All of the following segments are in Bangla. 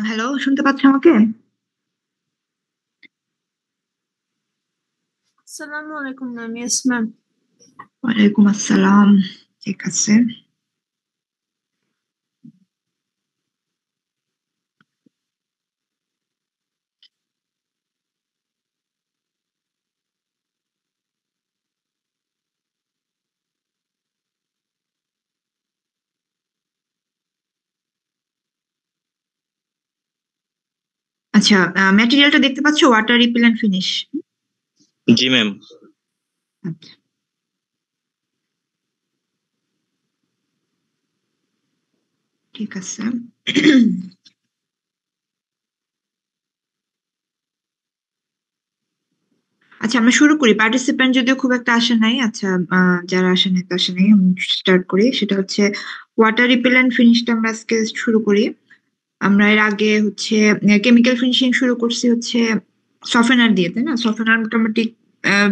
হ্যালো, শুনতে পাচ্ছ আমাকে? আসসালামু আলাইকুম ম্যাম। Yes ma'am. ওয়ালাইকুম আসসালাম। ঠিক আছে। আচ্ছা, ম্যাটেরিয়ালটা দেখতে পাচ্ছ, ওয়াটার রিপেলেন্ট ফিনিশ। জি ম্যাম। আচ্ছা, ঠিক আছে। আচ্ছা, আমরা শুরু করি। পার্টিসিপেন্ট যদিও খুব একটা আসে নাই। আচ্ছা, যারা আসে নাই তা আসে নাই, স্টার্ট করি। সেটা হচ্ছে ওয়াটার রিপেলেন্ট ফিনিশটা আমরা আজকে শুরু করি। আমরা এর আগে হচ্ছে কেমিক্যাল ফিনিশিং শুরু করছি হচ্ছে সফেনার দিয়ে, তাই না? সফেনার মোটামুটি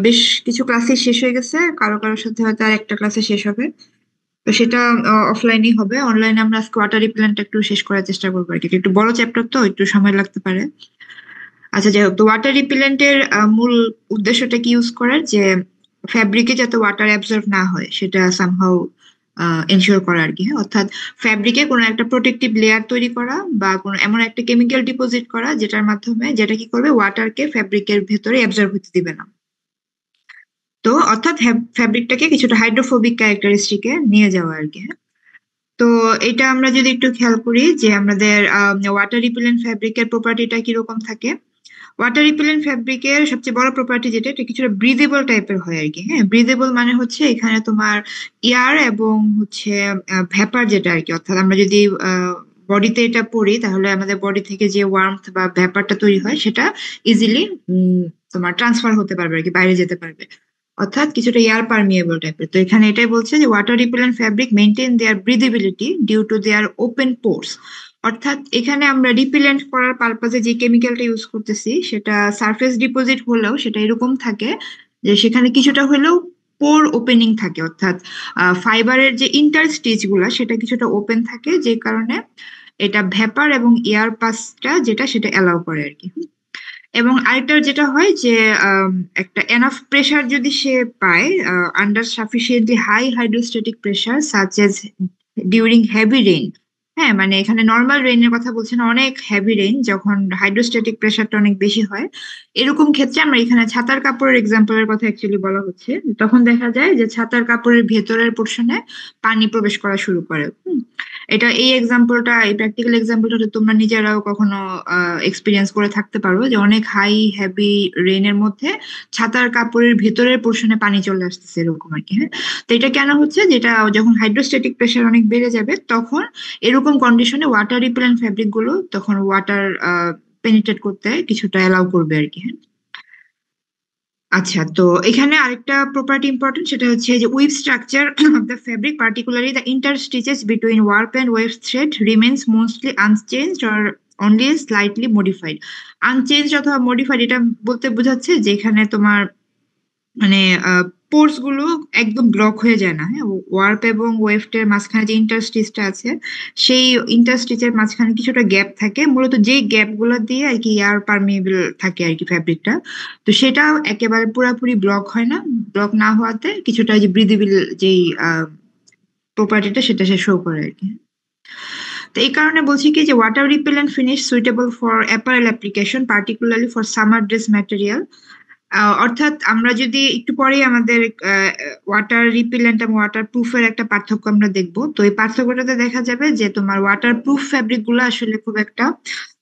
বেশ কিছু ক্লাসে শেষ হয়ে গেছে, কারো কারোর সাথে হয়তো আর একটা ক্লাসে শেষ হবে। তো সেটা অফলাইনই হবে। অনলাইনে আমরা আজকে ওয়াটার রিপেলেন্ট একটু শেষ করার চেষ্টা করবো আর কি। একটু বড় চ্যাপ্টার তো একটু সময় লাগতে পারে। আচ্ছা, যাই হোক, তো ওয়াটার রিপেলেন্টের মূল উদ্দেশ্যটা কি ইউজ করার, যে ফ্যাব্রিকে যাতে ওয়াটার অ্যাবজর্ব না হয় সেটা সামহাউ এনশিওর করা আর কি। হ্যাঁ, অর্থাৎ ফ্যাব্রিকে কোনো একটা প্রোটেক্টিভ লেয়ার তৈরি করা বা কোনো এমন একটা কেমিক্যাল ডিপোজিট করা যেটার মাধ্যমে যেটা কি করবে, ওয়াটারকে ফ্যাব্রিকের ভেতরে অ্যাবজর্ব হতে দিবে না। তো অর্থাৎ ফ্যাব্রিকটাকে কিছুটা হাইড্রোফোবিক ক্যারেক্টারিস্টিকে নিয়ে যাওয়া আর কি। হ্যাঁ? তো এটা আমরা যদি একটু খেয়াল করি যে আমাদের ওয়াটার রিপেলেন্ট ফ্যাব্রিকের প্রপার্টিটা কিরকম থাকে। ওয়াটার রিপেলেন্ট ফ্যাব্রিকের সবচেয়ে বড় প্রপার্টি যেটা, এটা কিছুটা ব্রিদেবল টাইপের হয় আর কি। হ্যাঁ, ব্রিদেবল মানে হচ্ছে এখানে তোমার এয়ার এবং হচ্ছে ভ্যাপার যেটা আর কি। অর্থাৎ আমরা যদি বডিতে এটা পড়ি তাহলে আমাদের বডি থেকে যে ওয়ার্মথ বা ভ্যাপারটা তৈরি হয় সেটা ইজিলি তোমার ট্রান্সফার হতে পারবে আর কি, বাইরে যেতে পারবে। অর্থাৎ কিছুটা এয়ার পারমিয়েবল টাইপের। তো এখানে এটাই বলছে যে water repellent fabric maintain their breathability due to their open pores. অর্থাৎ এখানে আমরা রিপেলেন্ট করার পারপাজে যে কেমিক্যালটা ইউজ করতেছি সেটা সারফেস ডিপোজিট হলেও সেটা এরকম থাকে যে সেখানে কিছুটা হলেও পোর ওপেনিং থাকে। অর্থাৎ ফাইবারের যে ইন্টারস্টিচ গুলা সেটা কিছুটা ওপেন থাকে, যে কারণে এটা ভ্যাপার এবং এয়ার পাসটা যেটা সেটা অ্যালাউ করে আর কি। এবং আরেকটা যেটা হয় যে আম, একটা এনাফ প্রেসার যদি সে পায়, under sufficiently high hydrostatic pressure such as during heavy rain. হ্যাঁ, মানে এখানে নর্মাল রেইনের কথা বলছি না, অনেক হেভি রেইন যখন হাইড্রোস্ট্যাটিক প্রেসারটা অনেক বেশি হয়, এরকম ক্ষেত্রে আমরা এখানে ছাতার কাপড়ের এক্সাম্পলের কথা অ্যাকচুয়ালি বলা হচ্ছে। তখন দেখা যায় যে ছাতার কাপড়ের ভেতরের পোর্শনে পানি প্রবেশ করা শুরু করে। এটা এই এক্সাম্পলটা, এই প্র্যাকটিক্যাল এক্সাম্পলটা তোমরা নিজেরাও কখনো এক্সপিরিয়েন্স করে থাকতে পারো, যে অনেক হাই হেভি রেইনের মধ্যে ছাতার কাপড়ের ভেতরের পোর্শনে পানি চলে আসতেছে এরকম আর কি। হ্যাঁ, তো এটা কেন হচ্ছে, যেটা যখন হাইড্রোস্ট্যাটিক প্রেসার অনেক বেড়ে যাবে তখন এরকম কন্ডিশনে ওয়াটার রিপেলেন্ট ফ্যাব্রিক গুলো তখন ওয়াটার পেনিট্রেট করতে কিছুটা অ্যালাউ করবে আর কি। হ্যাঁ? আচ্ছা, তো এখানে আরেকটা প্রপার্টি ইম্পর্টেন্ট, সেটা হচ্ছে যে weave structure of the fabric, particularly the interstices between warp and weave thread remains mostly unchanged or only slightly modified. Unchanged অথবা মডিফাইড এটা বলতে বোঝাচ্ছে যে এখানে তোমার মানে পোর্স গুলো একদম ব্লক হয়ে যায় না। হ্যাঁ, ওয়ার্প এবং ওয়েফটের মাঝখানে যে ইন্টারস্টিচটা আছে সেই ইন্টারস্টিচের মাঝখানে কিছুটা গ্যাপ থাকে, মূলত যেই গ্যাপ গুলো দিয়ে আর কি এয়ার পারমিয়েবল থাকে আর কি ফ্যাব্রিকটা। তো সেটা একেবারে পুরোপুরি ব্লক হয় না। ব্লক না হওয়াতে কিছুটা যে ব্রিদেবল যেই প্রপার্টিটা সেটা সে শো করে আর কি। তো এই কারণে বলছি কি যে water repellent finish suitable for apparel application, particularly for summer dress material. অর্থাৎ আমরা যদি একটু পরেই আমাদের ওয়াটার রিপেলেন্ট এবং ওয়াটার প্রুফের একটা পার্থক্য আমরা দেখব। তো এই পার্থক্যটাতে দেখা যাবে যে তোমার ওয়াটার প্রুফ ফ্যাব্রিক গুলো আসলে খুব একটা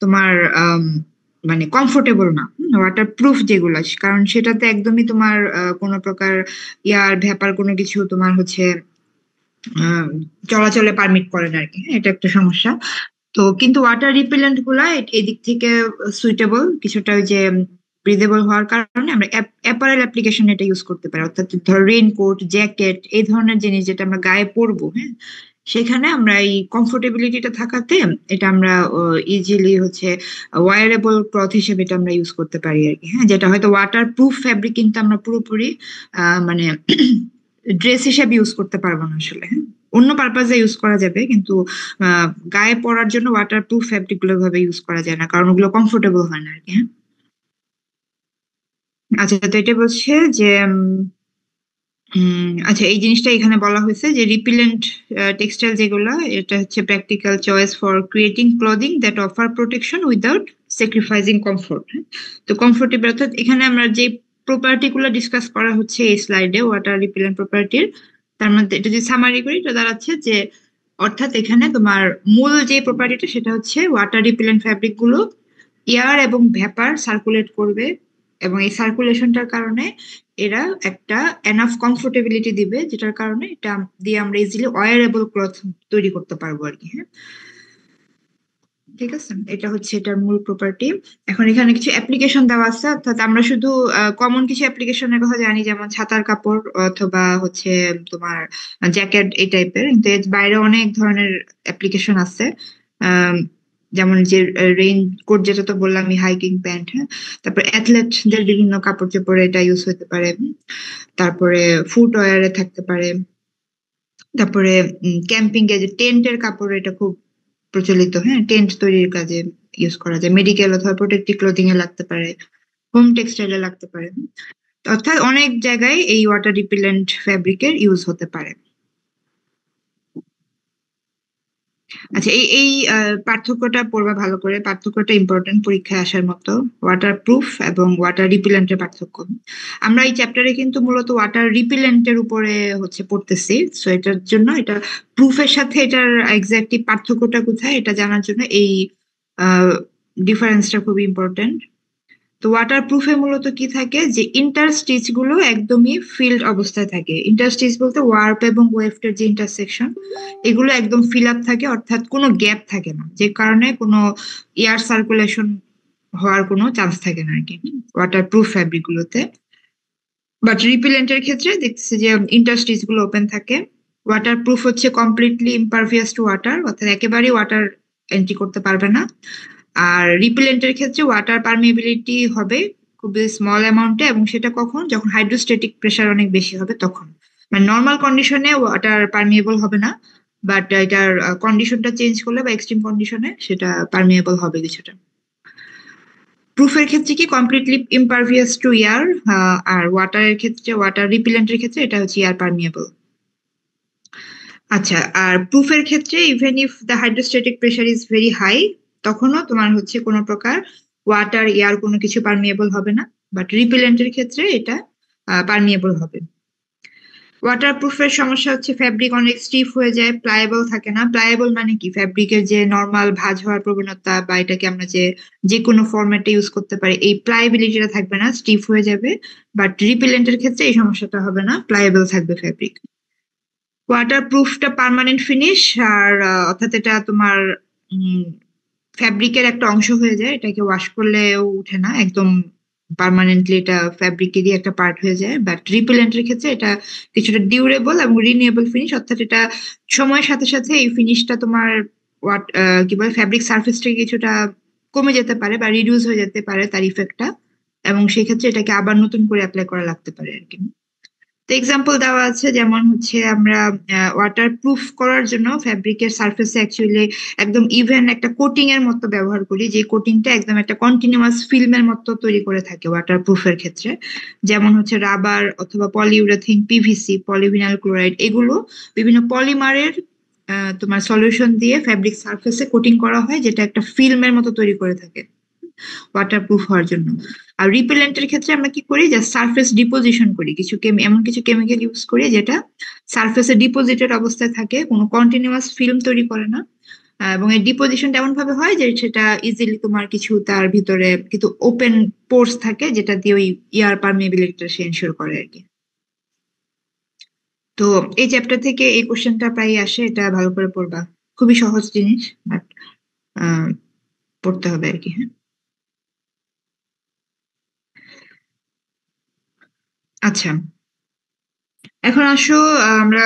তোমার মানে কমফোর্টেবল না। ওয়াটার প্রুফ যেগুলো, কারণ সেটাতে একদমই তোমার কোনো প্রকার ইয়ার ভ্যাপার কোনো কিছু তোমার হচ্ছে আহ, চলাচলে পারমিট করে না আর কি। হ্যাঁ, এটা একটা সমস্যা। তো কিন্তু ওয়াটার রিপেলেন্ট গুলা এদিক থেকে সুইটেবল কিছুটা, ওই যে ব্রিদেবল হওয়ার কারণে আমরা অ্যাপারেল অ্যাপ্লিকেশন এটা ইউজ করতে পারি। অর্থাৎ ধর রেইনকোট, জ্যাকেট, এই ধরনের জিনিস যেটা আমরা গায়ে পরবো, হ্যাঁ, সেখানে আমরা এই কমফোর্টেবিলিটিটা থাকাতে এটা আমরা ইজিলি হচ্ছে ওয়ারেবল ক্লথ হিসেবে এটা আমরা ইউজ করতে পারি আর কি। হ্যাঁ, যেটা হয়তো ওয়াটার প্রুফ ফ্যাব্রিক কিন্তু আমরা পুরোপুরি মানে ড্রেস হিসেবে ইউজ করতে পারবো না আসলে। হ্যাঁ, অন্য পারপাজে ইউজ করা যাবে, কিন্তু গায়ে পরার জন্য ওয়াটারপ্রুফ ফ্যাব্রিক গুলো ভাবে ইউজ করা যায় না, কারণ ওগুলো কমফোর্টেবল হয় না আর কি। হ্যাঁ, আচ্ছা, তো এটা বলছে যে আচ্ছা, এই জিনিসটা এখানে বলা হয়েছে যে রিপিলেন্ট টেক্সটাইল যেগুলো, এটা হচ্ছে practical choice for creating clothing that offer protection without sacrificing comfort. তো কমফোর্টেবল অর্থাৎ এখানে আমরা যে প্রপার্টি গুলো ডিসকাস করা হচ্ছে এই স্লাইডে ওয়াটার রিপিলেন্ট প্রপার্টির, তার মধ্যে এটা যদি সামারি করি এটা দাঁড়াচ্ছে যে অর্থাৎ এখানে তোমার মূল যে প্রপার্টিটা সেটা হচ্ছে ওয়াটার রিপিলেন্ট ফ্যাব্রিক গুলো এয়ার এবং ভ্যাপার সার্কুলেট করবে, এবং এই সার্কুলেশনটার কারণে এরা একটা এনাফ কমফোর্টেবিলিটি দিবে, যেটার কারণে এটা দিয়ে আমরা ইজিলি ওয়ারেবল ক্লথ তৈরি করতে পারবো আর কি। হ্যাঁ, ঠিক আছে, এটা হচ্ছে এটার মূল প্রপার্টি। এখন এখানে কিছু অ্যাপ্লিকেশন দেওয়া আছে, অর্থাৎ আমরা শুধু কমন কিছু অ্যাপ্লিকেশনের কথা জানি, যেমন ছাতার কাপড় অথবা হচ্ছে তোমার জ্যাকেট এই টাইপের, কিন্তু এর বাইরে অনেক ধরনের অ্যাপ্লিকেশন আছে। যেমন যে রেইনকোট, যেটা তো বললাম, হাইকিং প্যান্ট। হ্যাঁ, তারপর অ্যাথলেটদের বিভিন্ন কাপড় চোপড়ে এটা ইউজ হতে পারে, তারপরে ফুটওয়্যারে থাকতে পারে, তারপরে ক্যাম্পিং এ যে টেন্টের কাপড়, এটা খুব প্রচলিত। হ্যাঁ, টেন্ট তৈরির কাজে ইউজ করা যায়, মেডিকেল অথবা প্রোটেক্টিভ ক্লোদিং এ লাগতে পারে, হোম টেক্সটাইলে লাগতে পারে। অর্থাৎ অনেক জায়গায় এই ওয়াটার রিপিলেন্ট ফ্যাব্রিকের ইউজ হতে পারে। আচ্ছা, এই এই পার্থক্যটা পড়বা ভালো করে, পার্থক্যটা ইম্পর্টেন্ট পরীক্ষায় আসার মতো, ওয়াটার প্রুফ এবং ওয়াটার রিপিলেন্টের পার্থক্য। আমরা এই চ্যাপ্টারে কিন্তু মূলত ওয়াটার রিপিলেন্টের উপরে হচ্ছে পড়তেছি, সো এটার জন্য এটা প্রুফের সাথে এটার এক্স্যাক্টলি পার্থক্যটা কোথায় এটা জানার জন্য এই ডিফারেন্সটা খুব ইম্পর্টেন্ট। তো ওয়াটার প্রুফে মূলত কি থাকে, যে ইন্টারস্টিচ গুলো একদমই ফিল্ড অবস্থায় থাকে। ইন্টারস্টিচ বলতে ওয়ার্প এবং ওয়েফটের যে ইন্টারসেকশন, এগুলো একদম ফিল আপ থাকে, অর্থাৎ কোনো গ্যাপ থাকে না, যে কারণে কোনো এয়ার সার্কুলেশন হওয়ার কোনো চান্স থাকে না আর কি ওয়াটার প্রুফ ফ্যাব্রিক গুলোতে। বাট রিপিলেন্টের ক্ষেত্রে দেখছি যে ইন্টারস্টিচ গুলো ওপেন থাকে। ওয়াটার প্রুফ হচ্ছে কমপ্লিটলি ইম্পারভিয়াস টু ওয়াটার, অর্থাৎ একেবারেই ওয়াটার এন্ট্রি করতে পারবে না। আর রিপিলেন্টের ক্ষেত্রে ওয়াটার পারমিয়েবিলিটি হবে খুবই স্মল অ্যামাউন্টে, এবং সেটা কখন, যখন হাইড্রোস্ট্যাটিক প্রেসার অনেক বেশি হবে তখন। মানে নর্মাল কন্ডিশনে ওয়াটার পারমিয়েবল হবে না, বাট এটার কন্ডিশনটা চেঞ্জ করলে বা এক্সট্রিম কন্ডিশনে সেটা পারমিয়েবল হবে কিছুটা। প্রুফের ক্ষেত্রে কি কমপ্লিটলি ইম্পারভিয়াস টু এয়ার, আর ওয়াটারের ক্ষেত্রে, ওয়াটার রিপিলেন্টের ক্ষেত্রে এটা হচ্ছে এয়ার পারমিয়েবল। আচ্ছা, আর প্রুফের ক্ষেত্রে even if the hydrostatic pressure is very high, তখনও তোমার হচ্ছে কোনো প্রকার ওয়াটার এয়ার কোনো কিছু পারমিয়েবল হবে না, বাট রিপিলেন্টের ক্ষেত্রে এটা পারমিয়েবল হবে। ওয়াটার প্রুফের সমস্যা হচ্ছে ফ্যাব্রিক অনেক স্টিফ হয়ে যায়, প্লায়েবল থাকে না। প্লায়েবল মানে কি, ফ্যাব্রিকের যে নর্মাল ভাঁজ হওয়ার প্রবণতা বা এটাকে আমরা যে কোনো ফরম্যাটে ইউজ করতে পারি, এই প্লায়েবিলিটিটা থাকবে না, স্টিফ হয়ে যাবে। বাট রিপিলেন্টের ক্ষেত্রে এই সমস্যাটা হবে না, প্লায়েবল থাকবে ফ্যাব্রিক। ওয়াটার প্রুফটা পার্মানেন্ট ফিনিশ, আর অর্থাৎ এটা তোমার ফ্যাব্রিকের একটা অংশ হয়ে যায়, এটাকে ওয়াশ করলেও উঠে না, একদম পার্মানেন্টলি এটা ফ্যাব্রিকেরই একটা পার্ট হয়ে যায়। বাট রিপিলেন্টের ক্ষেত্রে এটা কিছুটা ডিউরেবল এবং রিনিউয়েবল ফিনিশ, অর্থাৎ এটা সময়ের সাথে সাথে এই ফিনিশটা তোমার কি বলে ফ্যাব্রিক সার্ফেসটা কিছুটা কমে যেতে পারে বা রিডিউস হয়ে যেতে পারে তার ইফেক্টটা, এবং সেই ক্ষেত্রে এটাকে আবার নতুন করে অ্যাপ্লাই করা লাগতে পারে আর কি। তো এক্সাম্পল দেওয়া আছে, যেমন হচ্ছে আমরা ওয়াটার প্রুফ করার জন্য ফ্যাব্রিকের সারফেসে অ্যাকচুয়ালি একদম ইভেন একটা কোটিং এর মতো ব্যবহার করি, যে কোটিংটা একদম একটা কন্টিনিউয়াস ফিল্মের মতো তৈরি করে থাকে ওয়াটার প্রুফের ক্ষেত্রে। যেমন হচ্ছে রাবার অথবা পলিইউরেথিন, পিভিসি, পলিভিনাইল ক্লোরাইড, এগুলো বিভিন্ন পলিমারের তোমার সলিউশন দিয়ে ফ্যাব্রিক সারফেসে কোটিং করা হয়, যেটা একটা ফিল্মের মতো তৈরি করে থাকে ওয়াটারপ্রুফ হওয়ার জন্য। আর রিপেলেন্টের ক্ষেত্রে আমরা কি করি, যে সারফেস ডিপোজিশন করি, এমন কিছু কেমিক্যাল ইউজ করি যেটা সারফেসে ডিপোজিটেড অবস্থায় থাকে, কোনো কন্টিনিউয়াস ফিল্ম তৈরি করে না, এবং এই ডিপোজিশনটা এমন ভাবে হয় যে সেটা ইজিলি তোমার কিছু তার ভিতরে কিন্তু ওপেন পোর্স থাকে, যেটা দিয়ে ওই এয়ার পারমিয়েবিলিটিটা সে এনশিওর করে আর কি। তো এই চ্যাপ্টার থেকে এই কোশ্চেনটা প্রায় আসে, এটা ভালো করে পড়বা, খুবই সহজ জিনিস, বাট পড়তে হবে আর কি। হ্যাঁ, আচ্ছা, এখন আসো আমরা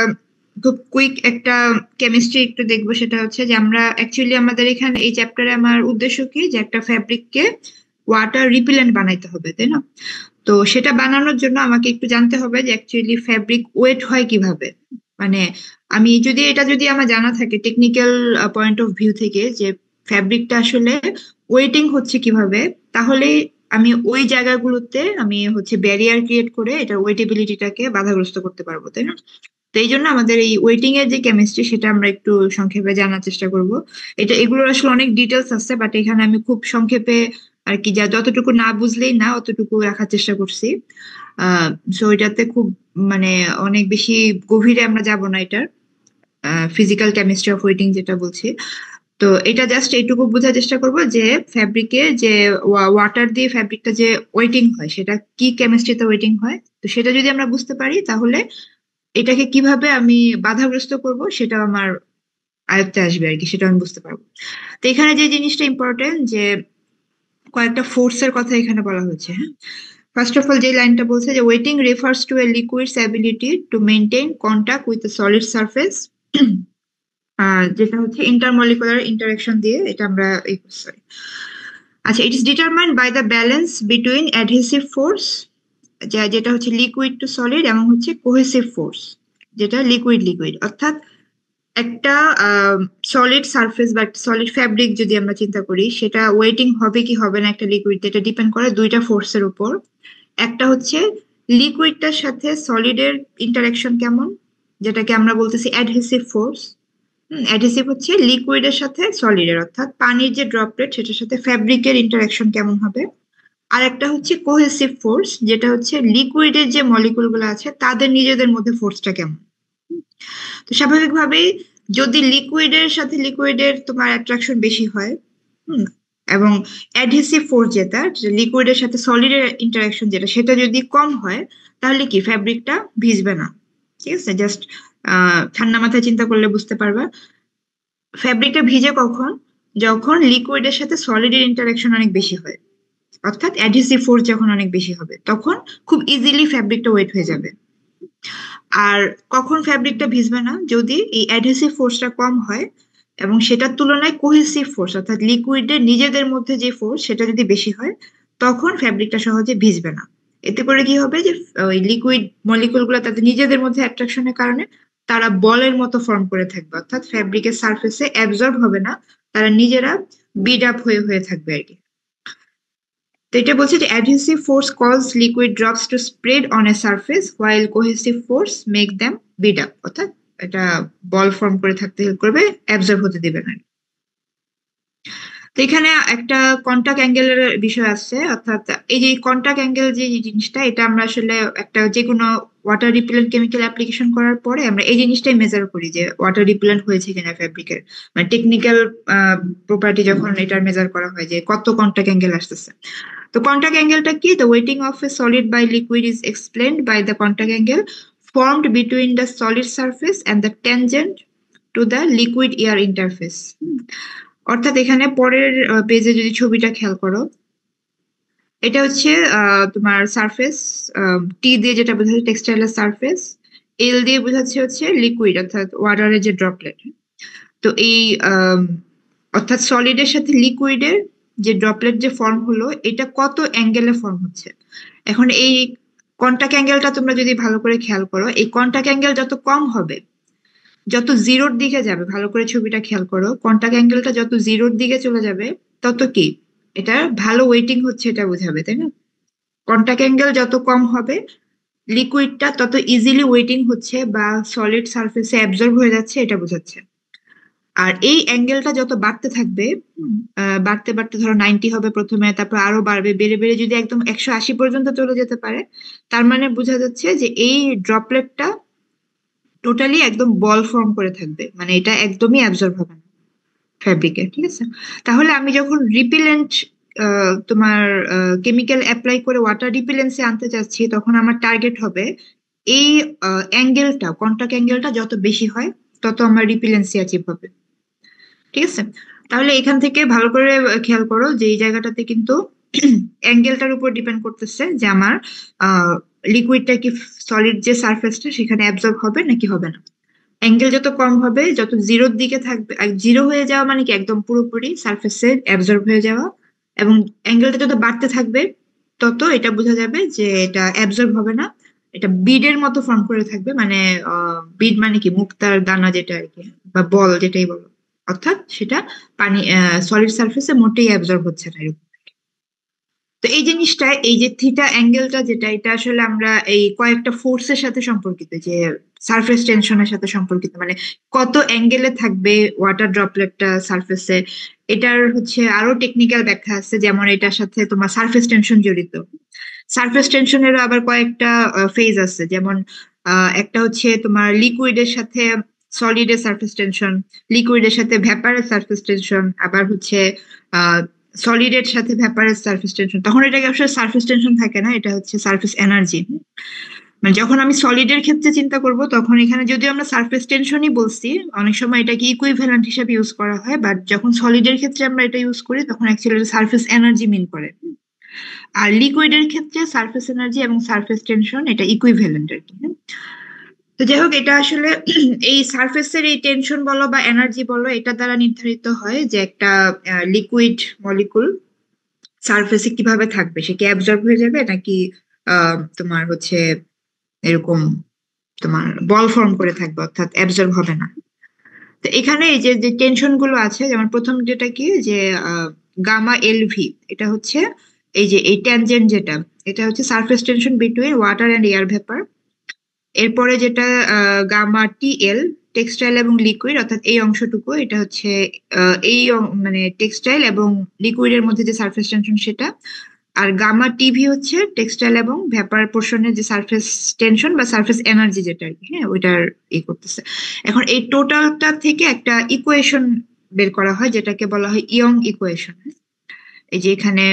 খুব কুইক একটা কেমিস্ট্রি একটু দেখবো। সেটা হচ্ছে যে আমরা অ্যাকচুয়ালি আমাদের এখানে এই চ্যাপ্টারে আমার উদ্দেশ্য কি, যে একটা ফ্যাব্রিককে ওয়াটার রিপিলেন্ট বানাইতে হবে, তাই না? তো সেটা বানানোর জন্য আমাকে একটু জানতে হবে যে অ্যাকচুয়ালি ফ্যাব্রিক ওয়েট হয় কিভাবে। মানে আমি যদি আমার জানা থাকে টেকনিক্যাল পয়েন্ট অফ ভিউ থেকে যে ফ্যাব্রিকটা আসলে ওয়েটিং হচ্ছে কিভাবে, তাহলে আমি ওই জায়গাগুলোতে আমি হচ্ছে ব্যারিয়ার ক্রিয়েট করে এটা ওয়েটেবিলিটিটাকে বাধাগ্রস্ত করতে পারবো, তাই না? তো এই জন্য আমাদের এই ওয়েটিং এর যে কেমিস্ট্রি সেটা আমরা একটু সংক্ষেপে জানার চেষ্টা করব। এগুলোর আসলে অনেক ডিটেলস আছে, বাট এখানে আমি খুব সংক্ষেপে আর কি যতটুকু না বুঝলেই না অতটুকু রাখার চেষ্টা করছি। সো এটাতে খুব মানে অনেক বেশি গভীরে আমরা যাব না এটার ফিজিক্যাল কেমিস্ট্রি অফ ওয়েটিং যেটা বলছি। তো এটা জাস্ট এইটুকু বোঝার চেষ্টা করব যে ফ্যাব্রিকে যে ওয়াটার দিয়ে ফ্যাব্রিকটা যে ওয়েটিং হয় সেটা কি কেমিস্ট্রিতে ওয়েটিং হয়, তো সেটা যদি আমরা বুঝতে পারি তাহলে এটাকে কিভাবে আমি বাধাগ্রস্ত করব সেটা আমার আয়ত্তে আসবে আর কি, সেটা আমি বুঝতে পারবো। তো এখানে যে জিনিসটা ইম্পর্টেন্ট যে কয়েকটা ফোর্সের কথা এখানে বলা হয়েছে, হ্যাঁ। ফার্স্ট অফ অল যে লাইনটা বলছে যে wetting refers to a liquid's ability to maintain contact with a solid surface, যেটা হচ্ছে ইন্টারমলিকুলার ইন্টারাকশন দিয়ে এটা আমরা সরি। আচ্ছা, it is determined by the balance between adhesive force যেটা হচ্ছে লিকুইড টু সলিড এবং হচ্ছে কোহেসিভ ফোর্স যেটা লিকুইড লিকুইড, অর্থাৎ একটা সলিড সারফেস বা সলিড ফ্যাব্রিক যদি আমরা চিন্তা করি সেটা ওয়েটিং হবে কি হবে না একটা লিকুইড, এটা ডিপেন্ড করে দুইটা ফোর্সের উপর। একটা হচ্ছে লিকুইডটার সাথে সলিডের ইন্টারাকশন কেমন, যেটাকে আমরা বলতেছি অ্যাডহেসিভ ফোর্স। অ্যাডহেসিভ হচ্ছে লিকুইডের সাথে সলিডের, অর্থাৎ পানির যে ড্রপলেট সেটার সাথে ফ্যাব্রিকের ইন্টারাকশন কেমন হবে। আর একটা হচ্ছে কোহেসিভ ফোর্স, যেটা হচ্ছে লিকুইডের যে মলিকুল গুলো আছে তাদের নিজেদের মধ্যে ফোর্সটা কেমন। তো স্বাভাবিকভাবেই যদি লিকুইডের সাথে লিকুইডের তোমার অ্যাট্রাকশন বেশি হয় এবং অ্যাডহেসিভ ফোর্স যেটা লিকুইডের সাথে সলিডের ইন্টারাকশন যেটা সেটা যদি কম হয়, তাহলে কি ফ্যাব্রিকটা ভিজবে না। ঠিক আছে, জাস্ট ঠান্ডা মাথায় চিন্তা করলে বুঝতে পারবা ফ্যাব্রিকটা ভিজে কখন, যখন লিকুইডের সাথে সলিডের ইন্টারাকশন অনেক বেশি হয়, অর্থাৎ অ্যাডহেসিভ ফোর্স যখন অনেক বেশি হবে তখন খুব ইজিলি ফ্যাব্রিকটা ওয়েট হয়ে যাবে। আর কখন ফ্যাব্রিকটা ভিজবে না, যদি এই অ্যাডহেসিভ ফোর্সটা কম হয় এবং সেটার তুলনায় কোহেসিভ ফোর্স অর্থাৎ লিকুইডের নিজেদের মধ্যে যে ফোর্স সেটা যদি বেশি হয়, তখন ফ্যাব্রিকটা সহজে ভিজবে না। এতে করে কি হবে যে ওই লিকুইড মলিকুল গুলো তাদের নিজেদের মধ্যে অ্যাট্রাকশনের কারণে তারা বলের মতো ফর্ম করে থাকবে, অর্থাৎ ফ্যাব্রিকের সারফেসে অ্যাবজর্ব হবে না, তারা নিজেরা বিড আপ হয়ে হয়ে থাকবে আর কি। তো এটা বলছে যে adhesive force cause liquid drops to spread on a surface while cohesive force make them bead up, অর্থাৎ এটা বল ফর্ম করে থাকতে হেল্প করবে, অ্যাবজর্ব হতে দিবে না। তো এখানে একটা কন্টাক্ট অ্যাঙ্গেলের বিষয় আছে, অর্থাৎ এই যে কন্টাক্ট অ্যাঙ্গেল যে জিনিসটা এটা আমরা আসলে একটা যে কোনো ওয়াটার রিপেলেন্ট কেমিক্যাল অ্যাপ্লিকেশন করার পরে আমরা এই জিনিসটাই মেজার করি যে ওয়াটার রিপেলেন্ট হয়েছে কিনা ফ্যাব্রিকের, মানে টেকনিক্যাল প্রপার্টি যখন এটার মেজার করা হয় যে কত কন্টাক্ট অ্যাঙ্গেল আসতেছে। তো কন্টাক্ট অ্যাঙ্গেলটা কি? The weighting of a solid by liquid is explained by the contact angle formed between the solid surface and the tangent to the liquid air interface. অর্থাৎ এখানে পরের পেজে যদি ছবিটা খেয়াল করো, এটা হচ্ছে তোমার সারফেস, টি দিয়ে যেটা বোঝাচ্ছে টেক্সটাইলের সারফেস, এল দিয়ে বোঝাচ্ছে হচ্ছে লিকুইড অর্থাৎ ওয়াটারের যে ড্রপলেট। তো এই অর্থাৎ সলিডের সাথে লিকুইডের যে ড্রপলেট যে ফর্ম হলো এটা কত অ্যাঙ্গেলে ফর্ম হচ্ছে। এখন এই কন্টাক্ট অ্যাঙ্গেলটা তোমরা যদি ভালো করে খেয়াল করো, এই কন্টাক্ট অ্যাঙ্গেল যত কম হবে, যত জিরোর দিকে যাবে, ভালো করে ছবিটা খেয়াল করো, কন্টাক্ট অ্যাঙ্গেলটা যত জিরোর দিকে চলে যাবে তত কি এটা ভালো ওয়েটিং হচ্ছে এটা বোঝাবে, তাই না? কন্টাক্ট অ্যাঙ্গেল যত কম হবে লিকুইডটা তত ইজিলি ওয়েটিং হচ্ছে বা সলিড সারফেসে অ্যাবজর্ব হয়ে যাচ্ছে এটা বোঝাচ্ছে। আর এই অ্যাঙ্গেলটা যত বাড়তে থাকবে, বাড়তে বাড়তে ধরো 90 হবে প্রথমে, তারপর আরো বাড়বে, বেড়ে বেড়ে যদি একদম 180 পর্যন্ত চলে যেতে পারে, তার মানে বোঝা যাচ্ছে যে এই ড্রপলেটটা টোটালি একদম বল ফর্ম করে থাকবে, মানে এটা একদমই অ্যাবজর্ব হবে না ফ্যাব্রিকে। ঠিক আছে, তাহলে আমি যখন রিপিলেন্ট তোমার কেমিক্যাল অ্যাপ্লাই করে ওয়াটার রিপিলেন্সে আনতে চাচ্ছি, তখন আমার টার্গেট হবে এই অ্যাঙ্গেলটা, কন্টাক্ট অ্যাঙ্গেলটা যত বেশি হয় তত আমার রিপিলেন্সি অ্যাচিভ হবে। ঠিক আছে, তাহলে এখান থেকে ভালো করে খেয়াল করো যে এই জায়গাটাতে কিন্তু অ্যাঙ্গেলটার উপর ডিপেন্ড করতেছে যে আমার লিকুইডটা কি সলিড যে সারফেসটা সেখানে অ্যাবজর্ব হবে নাকি হবে না। অ্যাঙ্গেল যত কম হবে, যত জিরোর দিকে থাকবে, জিরো হয়ে যাওয়া মানে কি একদম পুরোপুরি সারফেসে অ্যাবজর্ব হয়ে যাওয়া, এবং অ্যাঙ্গেলটা যত বাড়তে থাকবে তত এটা বোঝা যাবে যে এটা অ্যাবজর্ব হবে না, এটা বিডের মতো ফর্ম করে থাকবে, মানে বিড মানে কি মুক্তার দানা যেটা আর কি, বা বল যেটাই বলো, অর্থাৎ সেটা পানি সলিড সারফেসে মোটেই অ্যাবজর্ব হচ্ছে না এরকম। তো এই জিনিসটা, এই যে থিটা অ্যাঙ্গেলটা যেটা, এটা আসলে আমরা এই কয়েকটা ফোর্সের সাথে সম্পর্কিত, যে সারফেস টেনশনের সাথে সম্পর্কিত, মানে কত অ্যাঙ্গেলে থাকবে ওয়াটার ড্রপলেটটা সারফেসে, এটার হচ্ছে আরো টেকনিক্যাল ব্যাখ্যা আছে, যেমন এটার সাথে তোমার সারফেস টেনশন জড়িত। সারফেস টেনশনেরও আবার কয়েকটা ফেজ আছে, যেমন একটা হচ্ছে তোমার লিকুইডের সাথে সলিডের সারফেস টেনশন, লিকুইডের সাথে ভ্যাপারের সারফেস টেনশন, আবার হচ্ছে সলিডের সাথে ভ্যাপারের সারফেস টেনশন। তখন এটাকে আসলে সারফেস টেনশন থাকে না, এটা হচ্ছে সারফেস এনার্জি। মানে যখন আমি সলিডের ক্ষেত্রে চিন্তা করব, তখন এখানে যদিও আমরা সারফেস টেনশনই বলছি, অনেক সময় এটাকে ইকুইভ্যালেন্ট হিসেবে ইউজ করা হয়, বাট যখন সলিডের ক্ষেত্রে আমরা এটা ইউজ করি তখন অ্যাকচুয়ালি সারফেস এনার্জি মিন করে। আর লিকুইডের ক্ষেত্রে সারফেস এনার্জি এবং সারফেস টেনশন এটা ইকুইভ্যালেন্ট আর কি। তো যাই হোক, এটা আসলে এই সারফেসের এই টেনশন বলো বা এনার্জি বলো, এটা দ্বারা নির্ধারিত হয় যে একটা লিকুইড মলিকুল সারফেসে কিভাবে থাকবে, সে কি অ্যাবজর্ব হয়ে যাবে নাকি তোমার হচ্ছে এরকম তোমার বল ফর্ম করে থাকবে, অর্থাৎ অ্যাবজর্ব হবে না। তো এখানে এই যে যে টেনশন গুলো আছে, যেমন প্রথম যেটা কি, যে গামা এলভি, এটা হচ্ছে এই যে এই ট্যানজেন্ট যেটা, এটা হচ্ছে surface tension between water and air vapour. এরপরে যেটা গামা টিএল, টেক্সটাইল এবং লিকুইড, অর্থাৎ এই অংশটুকু, এটা হচ্ছে মানে টেক্সটাইল এবং লিকুইডের মধ্যে যে সারফেস টেনশন সেটা। আর গামা টিভি হচ্ছে টেক্সটাইল এবং ভ্যাপার পোর্শনের যে সারফেস টেনশন বা সারফেস এনার্জি যেটা আর কি, হ্যাঁ ওইটার করতেছে। এখন এই টোটালটা থেকে একটা ইকুয়েশন বের করা হয়, যেটাকে বলা হয় ইয়ং ইকুয়েশন। এই যে এখানে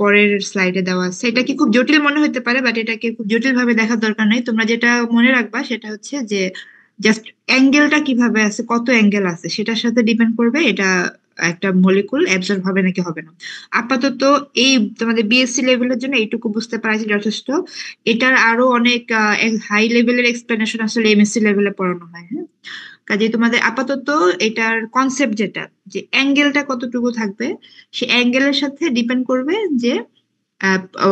পরের স্লাইডে দেওয়া আছে। এটা কি খুব জটিল মনে হতে পারে, বাট এটাকে খুব জটিল ভাবে দেখার দরকার নাই। তোমরা যেটা মনে রাখবা সেটা হচ্ছে যে জাস্ট অ্যাঙ্গেলটা কিভাবে আছে, কত অ্যাঙ্গেল আছে, সেটার সাথে ডিপেন্ড করবে এটা একটা মলিকুল অ্যাবজর্ব হবে নাকি হবে না। আপাতত এই তোমাদের বিএসসি লেভেলের জন্য এইটুকু বুঝতে পারছি যথেষ্ট। এটার আরো অনেক হাই লেভেলের এক্সপ্লেনেশন আসলে এমএসসি লেভেলে পড়ানো হয়, হ্যাঁ। কাজে তোমাদের আপাতত এটার কনসেপ্ট যেটা, যে অ্যাঙ্গেলটা কতটুকু থাকবে, সে অ্যাঙ্গেলের সাথে ডিপেন্ড করবে যে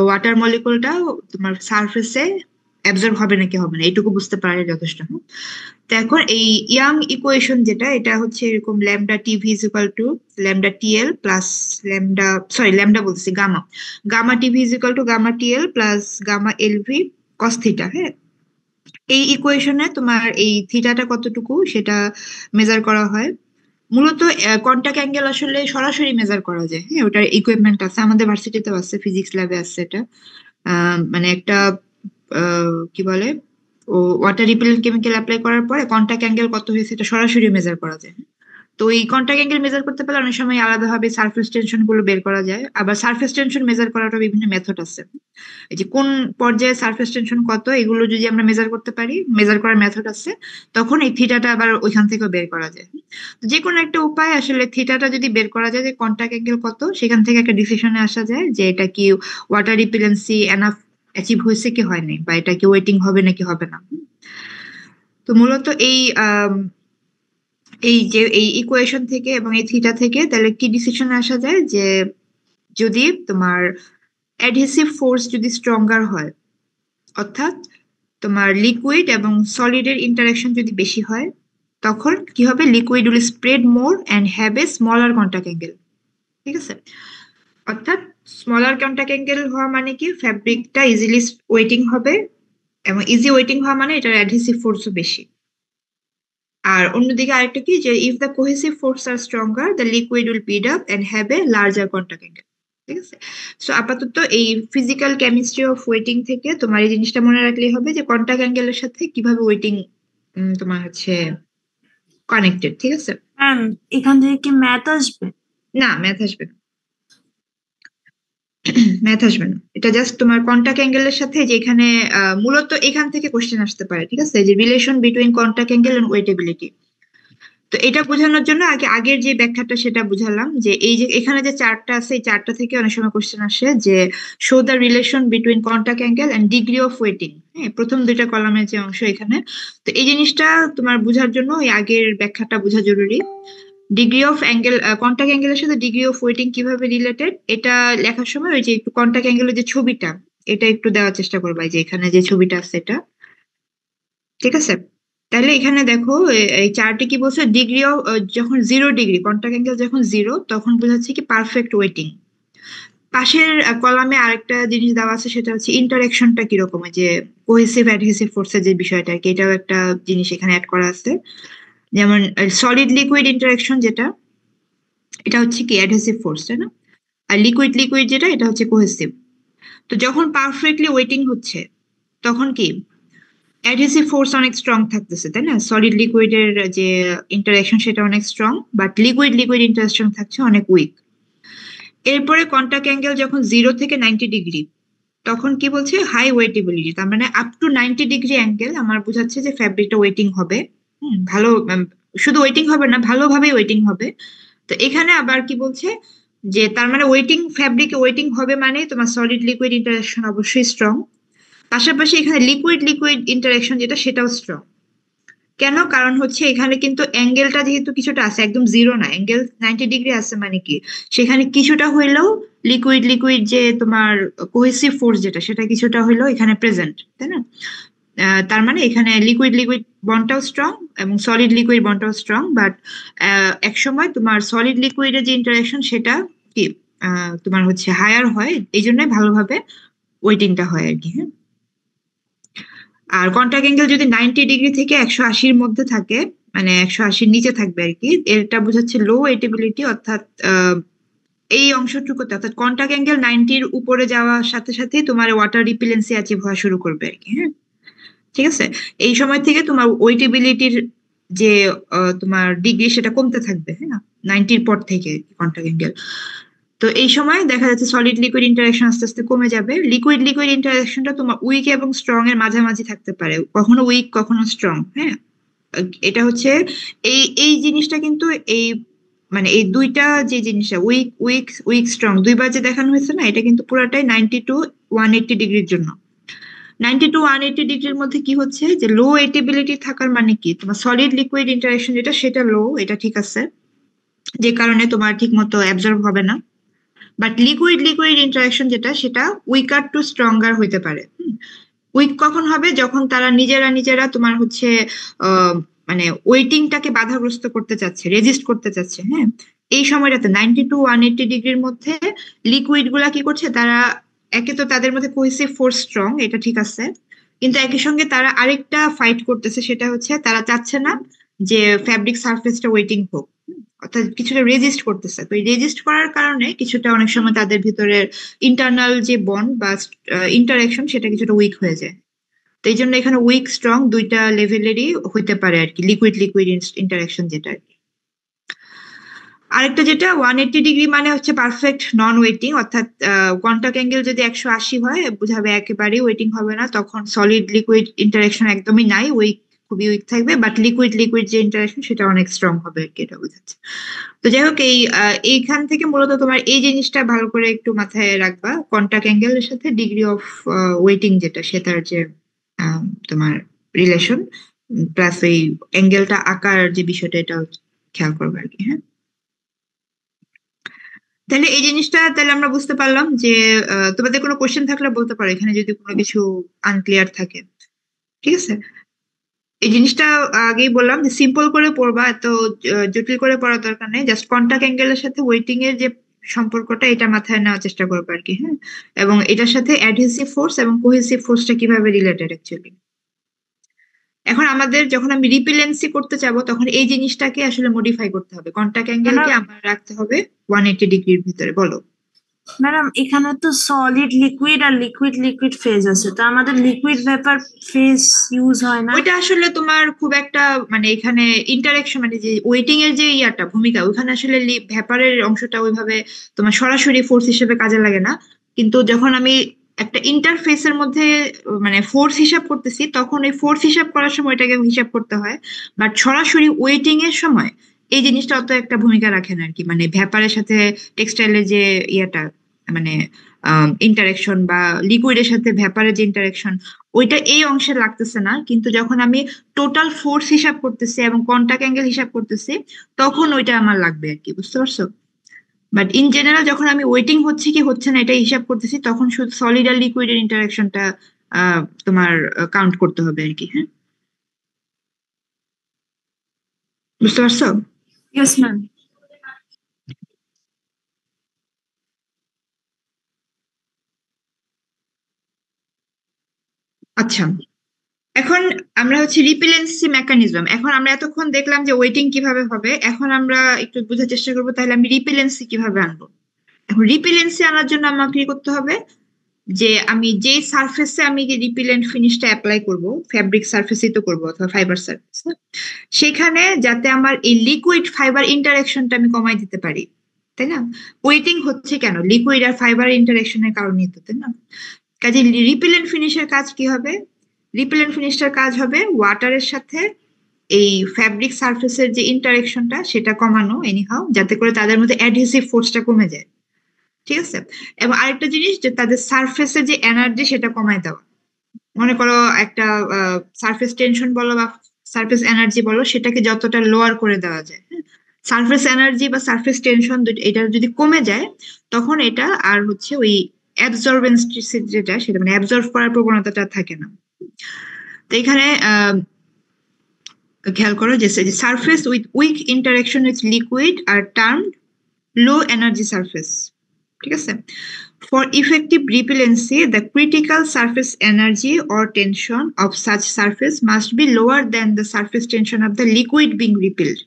ওয়াটার মলিকুলটা তোমার সারফেসে অ্যাবজর্ব হবে নাকি হবে না, এইটুকু বুঝতে পারলে যথেষ্ট। তো এখন এই ইয়াং ইকুয়েশন যেটা, এটা হচ্ছে এরকম lambda TV is equal to lambda TL plus lambda, sorry lambda বলছি, gamma, gamma TV is equal to gamma TL plus gamma LV cos theta, হ্যাঁ। এই ইকুয়েশনে তোমার এই থিটাটা কতটুকু সেটা মেজার করা হয়। মূলত কন্টাক্ট অ্যাঙ্গেল আসলে সরাসরি মেজার করা যায়, হ্যাঁ ওটার ইকুইপমেন্ট আছে, আমাদের ভার্সিটিতেও আছে, ফিজিক্স ল্যাবে আছে এটা। মানে একটা কি বলে, ও ওয়াটার রিপেলেন্ট কেমিক্যাল অ্যাপ্লাই করার পরে কন্টাক্ট অ্যাঙ্গেল কত হয়েছে এটা সরাসরি মেজার করা যায়। তো এই কন্টাক্ট অ্যাঙ্গেল মেজার করতে পারলে অনেক সময় আলাদাভাবে সারফেস টেনশন গুলো বের করা যায়। আবার সারফেস টেনশন মেজার করাটা বিভিন্ন মেথড আছে, এই যে কোন পর্যায়ে সারফেস টেনশন কত, এগুলো যদি আমরা মেজার করতে পারি, মেজার করার মেথড আছে, তখন এই থিটাটা আবার ওইখান থেকেও বের করা যায়। তো যে কোনো একটা উপায় আসলে থিটাটা যদি বের করা যায় যে কন্টাক্ট অ্যাঙ্গেল কত, সেখান থেকে একটা ডিসিশনে আসা যায় যে এটা কি ওয়াটার রিপেলেন্সি এনাফ অ্যাচিভ হয়েছে কি হয়নি, বা এটা কি ওয়েটিং হবে নাকি হবে না। তো মূলত এই যে এই ইকুয়েশন থেকে এবং এই থিটা থেকে তাহলে কি ডিসিশনে আসা যায়, যে যদি তোমার অ্যাডহেসিভ ফোর্স যদি স্ট্রঙ্গার হয়, অর্থাৎ তোমার লিকুইড এবং সলিডের ইন্টারাকশন যদি বেশি হয়, তখন কি হবে, liquid will spread more and have a smaller contact angle. ঠিক আছে, অর্থাৎ স্মলার কন্টাক্ট অ্যাঙ্গেল হওয়া মানে কি, ফ্যাব্রিকটা ইজিলি ওয়েটিং হবে, এবং ইজি ওয়েটিং হওয়া মানে এটার অ্যাডহেসিভ ফোর্সও বেশি। আর অন্যদিকে আরেকটা কি, যে if the cohesive force are stronger the liquid will speed up and have a larger contact angle. ঠিক আছে, সো আপাতত এই ফিজিক্যাল কেমিস্ট্রি অফ ওয়েটিং থেকে তোমার এই জিনিসটা মনে রাখলেই হবে যে কন্টাক্ট অ্যাঙ্গেলের সাথে কিভাবে ওয়েটিং তোমার হচ্ছে কানেক্টেড। ঠিক আছে ম্যাম, এখান থেকে কি ম্যাথ আসবে? না, ম্যাথ আসবে না, ম্যাথ আসবে না। এটা জাস্ট তোমার কন্টাক্ট অ্যাঙ্গেলের সাথে, যে এখানে মূলত এখান থেকে কোশ্চেন আসতে পারে। ঠিক আছে, যে relation between contact angle and wettability. তো এটা বোঝানোর জন্য আগের যে ব্যাখ্যাটা সেটা বুঝালাম, যে এই যে এখানে যে চার্টটা আছে, এই চার্টটা থেকে অনেক সময় কোশ্চেন আসে যে show the relation between contact angle and degree of wetting, হ্যাঁ প্রথম দুইটা কলামের যে অংশ এখানে। তো এই জিনিসটা তোমার বোঝার জন্য এই আগের ব্যাখ্যাটা বোঝা জরুরি। ডিগ্রি অফ অ্যাঙ্গেল, কন্টাক্ট অ্যাঙ্গেলের সাথে ডিগ্রি অফ ওয়েটিং কিভাবে রিলেটেড, এটা লেখার সময় ওই যে একটু কন্টাক্ট অ্যাঙ্গেলের যে ছবিটা, এটা একটু দেওয়ার চেষ্টা করবা, যে এখানে যে ছবিটা আছে এটা, ঠিক আছে? তাহলে এখানে দেখো এই চার্টে কি বলছে, ডিগ্রি অফ যখন 0 ডিগ্রি, কন্টাক্ট অ্যাঙ্গেল যখন 0, তখন বোঝাচ্ছে কি পারফেক্ট ওয়েটিং। পাশের কলামে আরেকটা জিনিস দেওয়া আছে, সেটা হচ্ছে ইন্টারেকশনটা কিরকম, যে কোহেসিভ অ্যাডহেসিভ ফোর্সের যে বিষয়টা আর কি, এটাও একটা জিনিস এখানে অ্যাড করা আছে। যেমন সলিড লিকুইড ইন্টারেকশন যেটা, এটা হচ্ছে কি অ্যাডহেসিভ ফোর্স, তাই না? আর লিকুইড লিকুইড যেটা, এটা হচ্ছে কোহেসিভ। তো যখন পারফেক্টলি ওয়েটিং হচ্ছে তখন কি অ্যাডহেসিভ ফোর্স অনেক স্ট্রং থাকতেছে, তাই না? সলিড লিকুইডের যে ইন্টারেকশন সেটা অনেক strong, but liquid liquid interaction থাকছে অনেক উইক। এরপরে কন্টাক্ট অ্যাঙ্গেল যখন 0 থেকে 90 ডিগ্রি, তখন কি বলছে হাই ওয়েটেবিলিটি, তার মানে আপ টু 90 ডিগ্রি অ্যাঙ্গেল আমার বোঝাচ্ছে যে ফ্যাব্রিকটা ওয়েটিং হবে। ভালো, শুধু ওয়েটিং হবে না, ভালোভাবেই ওয়েটিং হবে। তো এখানে আবার কি বলছে, যে তার মানে ওয়েটিং, ফ্যাব্রিকে ওয়েটিং হবে মানে তোমার সলিড লিকুইড ইন্টারেকশন অবশ্যই স্ট্রং, পাশাপাশি এখানে লিকুইড লিকুইড ইন্টারেকশন যেটা, সেটাও স্ট্রং। কেন? কারণ হচ্ছে এখানে কিন্তু অ্যাঙ্গেলটা যেহেতু কিছুটা আছে, একদম 0 না, অ্যাঙ্গেল 90 ডিগ্রি আছে, মানে কি সেখানে কিছুটা হইলেও লিকুইড লিকুইড যে তোমার কোহেসিভ ফোর্স যেটা, সেটা কিছুটা হইলেও এখানে প্রেজেন্ট, তাই না? তার মানে এখানে লিকুইড লিকুইড বন্ডটাও স্ট্রং এবং সলিড লিকুইড বন্ডটাও স্ট্রং, বাট এক সময় তোমার সলিড লিকুইডের যে ইন্টারেকশন সেটা কি তোমার হচ্ছে হায়ার হয়, এই জন্যই ভালোভাবে ওয়েটিংটা হয় আর কি। হ্যাঁ, আর কন্টাক্ট অ্যাঙ্গেল যদি 90 ডিগ্রি থেকে 180-র মধ্যে থাকে, মানে 180-র নিচে থাকবে আর কি, এটা বোঝাচ্ছে লো ওয়েটেবিলিটি, অর্থাৎ এই অংশটুকুতে, অর্থাৎ কন্টাক্ট অ্যাঙ্গেল 90-র উপরে যাওয়ার সাথে সাথে তোমার ওয়াটার রিপিলেন্সি অ্যাচিভ হওয়া শুরু করবে আর কি। হ্যাঁ, ঠিক আছে? এই সময় থেকে তোমার ওয়েটেবিলিটির যে তোমার ডিগ্রি, সেটা কমতে থাকবে। হ্যাঁ, 90-র পর থেকে কন্টাক্ট অ্যাঙ্গেল। তো এই সময় দেখা যাচ্ছে সলিড লিকুইড ইন্টারেকশন আস্তে আস্তে কমে যাবে। লিকুইড লিকুইড ইন্টারেকশনটা তোমার উইক এবং স্ট্রং এর মাঝামাঝি থাকতে পারে, কখনো উইক কখনো স্ট্রং। হ্যাঁ, এটা হচ্ছে এই এই জিনিসটা কিন্তু এই মানে এই দুইটা যে জিনিসটা, উইক উইক উইক স্ট্রং, দুইবার যে দেখানো হয়েছে না, এটা কিন্তু পুরাটাই 90 to 180 ডিগ্রির জন্য। 90 to 180 ডিগ্রির মধ্যে কি হচ্ছে, যে লো এটিবিলিটি থাকার মানে কি, তোমার সলিড লিকুইড ইন্টারেকশন যেটা, সেটা লো, এটা ঠিক আছে, যে কারণে তোমার ঠিক মতো অ্যাবজর্ব হবে না। বাট লিকুইড লিকুইড ইন্টারাকশন যেটা, সেটা উইকার টু স্ট্রঙ্গার হইতে পারে। উইক কখন হবে, যখন তারা নিজেরা নিজেরা তোমার হচ্ছে মানে ওয়েটিংটাকে বাধাগ্রস্ত করতে চাচ্ছে, রেজিস্ট করতে চাচ্ছে। হ্যাঁ, এই সময়টাতে 90 to 180 ডিগ্রির মধ্যে লিকুইড গুলা কি করছে, তারা একে তো তাদের মধ্যে কোহেসিভ ফোর্স স্ট্রং, এটা ঠিক আছে, কিন্তু একই সঙ্গে তারা আরেকটা ফাইট করতেছে, সেটা হচ্ছে তারা চাচ্ছে না যে ফ্যাব্রিক সারফেসটা ওয়েটিং হোক, অর্থাৎ কিছুটা রেজিস্ট করতেছে। তো এই রেজিস্ট করার কারণে কিছুটা অনেক সময় তাদের ভিতরে ইন্টারনাল যে বন্ড বা ইন্টারাকশন, সেটা কিছুটা উইক হয়ে যায়। তো এই জন্য এখানে উইক স্ট্রং দুইটা লেভেলেরই হইতে পারে আর কি, লিকুইড লিকুইড ইন্টারাকশন যেটা আর কি। আরেকটা যেটা 180 ডিগ্রি মানে হচ্ছে পারফেক্ট নন ওয়েটিং, অর্থাৎ কন্টাক্ট অ্যাঙ্গেল যদি 180 হয়, বোঝাবে একেবারেই ওয়েটিং হবে না, তখন সলিড লিকুইড ইন্টারাকশন একদমই নাই, উইক, খুবই উইক থাকবে, বাট লিকুইড লিকুইড যে ইন্টারাকশন, সেটা অনেক স্ট্রং হবে আর কি, এটা বোঝাচ্ছে। তো যাই হোক, এইখান থেকে মূলত তোমার এই জিনিসটা ভালো করে একটু মাথায় রাখবা, কন্টাক্ট অ্যাঙ্গেলের সাথে ডিগ্রি অফ ওয়েটিং যেটা, সেটার যে তোমার রিলেশন, প্লাস ওই অ্যাঙ্গেলটা আকার যে বিষয়টা, এটা খেয়াল করবে আর কি। হ্যাঁ, তাহলে এই জিনিসটা তাহলে আমরা বুঝতে পারলাম যে তোমাদের কোনো কোশ্চেন থাকলে বলতে পারো এখানে, যদি কোনো কিছু আনক্লিয়ার থাকে। ঠিক আছে, এই জিনিসটা আগেই বললাম যে সিম্পল করে পড়বা, এত জটিল করে পড়ার দরকার নেই, জাস্ট কন্টাক্ট অ্যাঙ্গেলের সাথে ওয়েটিং এর যে সম্পর্কটা, এটা মাথায় নেওয়ার চেষ্টা করবে আর কি। হ্যাঁ, এবং এটার সাথে অ্যাডহেসিভ ফোর্স এবং কোহেসিভ ফোর্সটা কিভাবে রিলেটেড অ্যাকচুয়ালি। এখন আমাদের যখন আমি রিপিলেন্সি করতে চাবো, তখন এই জিনিসটাকে আসলে মডিফাই করতে হবে, কন্টাক্ট অ্যাঙ্গেলকে আমার রাখতে হবে 180 ডিগ্রির ভিতরে। বলো ম্যাডাম, এখানে তো সলিড লিকুইড আর লিকুইড লিকুইড ফেজ আছে, তো আমাদের লিকুইড ভেপার ফেজ ইউজ হয় না। ওইটা আসলে তোমার খুব একটা মানে এখানে ইন্টারেকশন, মানে যে ওয়েটিং এর যে ভূমিকা, ওইখানে আসলে ভেপারের অংশটা ওইভাবে তোমার সরাসরি ফোর্স হিসেবে কাজে লাগে না। কিন্তু যখন আমি একটা ইন্টারফেসের মধ্যে মানে ফোর্স হিসাব করতেছি, তখন ওই ফোর্স হিসাব করার সময় এটাকে হিসাব করতে হয়, বাট সরাসরি ওয়েটিং এর সময় এই জিনিসটা অত একটা ভূমিকা রাখে না আর কি। মানে ভেপারের সাথে টেক্সটাইলের যে মানে ইন্টারেকশন, বা লিকুইডের সাথে ভেপারের যে ইন্টারেকশন, ওইটা এই অংশে লাগতেছে না। কিন্তু যখন আমি টোটাল ফোর্স হিসাব করতেছি এবং কন্টাক্ট অ্যাঙ্গেল হিসাব করতেছি, তখন ওইটা আমার লাগবে আর কি, বুঝতে পারছো? বাট ইন জেনারেল যখন আমি ওয়েটিং হচ্ছে কি হচ্ছে না এটা হিসাব করতেছি, তখন শুধু সলিড আর লিকুইডের ইন্টারাকশনটা তোমার কাউন্ট করতে হবে আর কি। হ্যাঁ, বুঝতে পারছো? Yes ma'am. আচ্ছা, এখন আমরা হচ্ছে রিপিলেন্সি মেকানিজম, এখন আমরা এতক্ষণ দেখলাম যে ওয়েটিং কিভাবে হবে, এখন আমরা একটু বোঝার চেষ্টা করবো তাহলে আমি রিপিলেন্সি কিভাবে আনবো। এখন রিপিলেন্সি আনার জন্য আমাকে কি করতে হবে, যে আমি যেই সারফেসে আমি যে রিপিলেন্ট ফিনিশটা অ্যাপ্লাই করব, ফ্যাব্রিক সারফেসেই তো করবো অথবা ফাইবার সারফেস, সেখানে যাতে আমার এই লিকুইড ফাইবার ইন্টারাকশনটা আমি কমাই দিতে পারি, তাই না? ওয়েটিং হচ্ছে কেন, লিকুইড আর ফাইবার ইন্টারাকশনের কারণেই তো, তাই না? কাজে রিপিলেন্ট ফিনিশের কাজ কি হবে, রিপিলেন্ট ফিনিশটার কাজ হবে ওয়াটারের সাথে এই ফ্যাব্রিক সারফেসের যে ইন্টারাকশনটা সেটা কমানো এনিহাও, যাতে করে তাদের মধ্যে অ্যাডহেসিভ ফোর্সটা কমে যায়, ঠিক আছে? এবং আরেকটা জিনিস যে তাদের সারফেসে যে এনার্জি সেটা কমায় দেওয়া। মনে করো একটা সারফেস টেনশন বলো বা সারফেস এনার্জি বলো, সেটাকে যতটা লোয়ার করে দেওয়া যায়, সারফেস এনার্জি বা সারফেস টেনশন এটা যদি কমে যায়, তখন এটা আর হচ্ছে ওই অ্যাবজর্বেন্স যেটা সেটা মানে অ্যাবজর্ব করার প্রবণতাটা থাকে না। তো এখানে খেয়াল করো যে surface with weak interaction with liquid are termed low energy surface, ঠিক আছে? For effective repellency, the critical surface energy or tension of such surface must be lower than the surface tension of the liquid being repelled.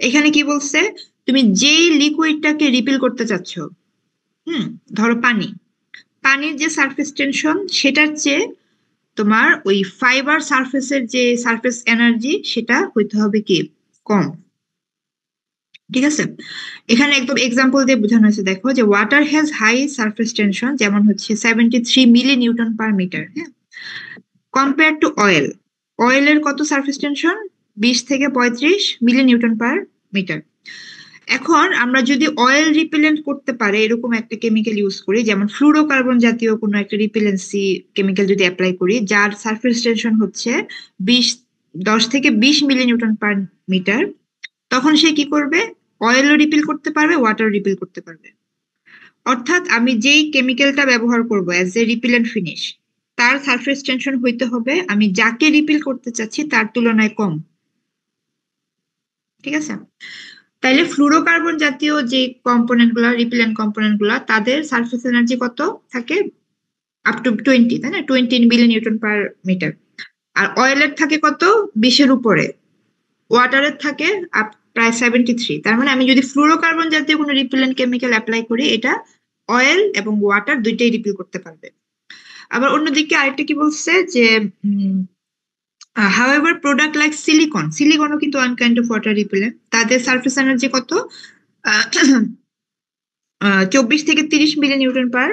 এখানে কি বলছে, তুমি যেই লিকুইডটাকে রিপিল করতে চাচ্ছ, ধরো পানি, পানির যে সারফেস টেনশন সেটার চেয়ে তোমার ওই ফাইবার সারফেসের যে সারফেস এনার্জি সেটা হইতে হবে কি কম, ঠিক আছে? এখানে একদম এক্সাম্পল দিয়ে বোঝানো হয়েছে, দেখো যে water has high surface tension, যেমন হচ্ছে 73 মিলি নিউটন পার মিটার, হ্যাঁ, কম্পেয়ার টু অয়েল, অয়েলের কত সারফেস টেনশন, 20 থেকে 35 মিলি নিউটন পার মিটার। এখন আমরা যদি অয়েল রিপেলেন্ট করতে পারে এরকম একটা কেমিক্যাল ইউজ করি, যেমন ফ্লুরোকার্বন জাতীয় কোনো একটা রিপেলেন্সি কেমিক্যাল যদি অ্যাপ্লাই করি, যার সারফেস টেনশন হচ্ছে 10 থেকে 20 মিলি নিউটন পার মিটার, তখন সে কি করবে, অয়েলও রিপিল করতে পারবে, ওয়াটার রিপিল করতে পারবে। অর্থাৎ আমি যেই কেমিক্যালটা ব্যবহার করব অ্যাজ এ রিপিলেন্ট ফিনিশ, তার সারফেস টেনশন হইতে হবে আমি যাকে রিপিল করতে চাচ্ছি তার তুলনায় কম, ঠিক আছে? তাইলে ফ্লুরোকার্বন জাতীয় যে কম্পোনেন্ট গুলা, রিপিলেন্ট কম্পোনেন্ট গুলা, তাদের সারফেস এনার্জি কত থাকে, আপ টু 20, তাই না, 20 মিলি নিউটন পার মিটার। আর অয়েলের থাকে কত, 20-এর উপরে, ওয়াটারের থাকে প্রায় 73। তার মানে আমি যদি ফ্লুরোকার্বন জাতীয় কোনো রিপিলেন্ট কেমিক্যাল অ্যাপ্লাই করি, এটা অয়েল এবং ওয়াটার দুইটাই রিপিল করতে পারবে। আবার অন্যদিকে আরেকটা কি বলছে যে however product like সিলিকনও কিন্তু one kind of water repellent, তাদের সারফেস এনার্জি কত, 24 থেকে 30 মিলি নিউটন পার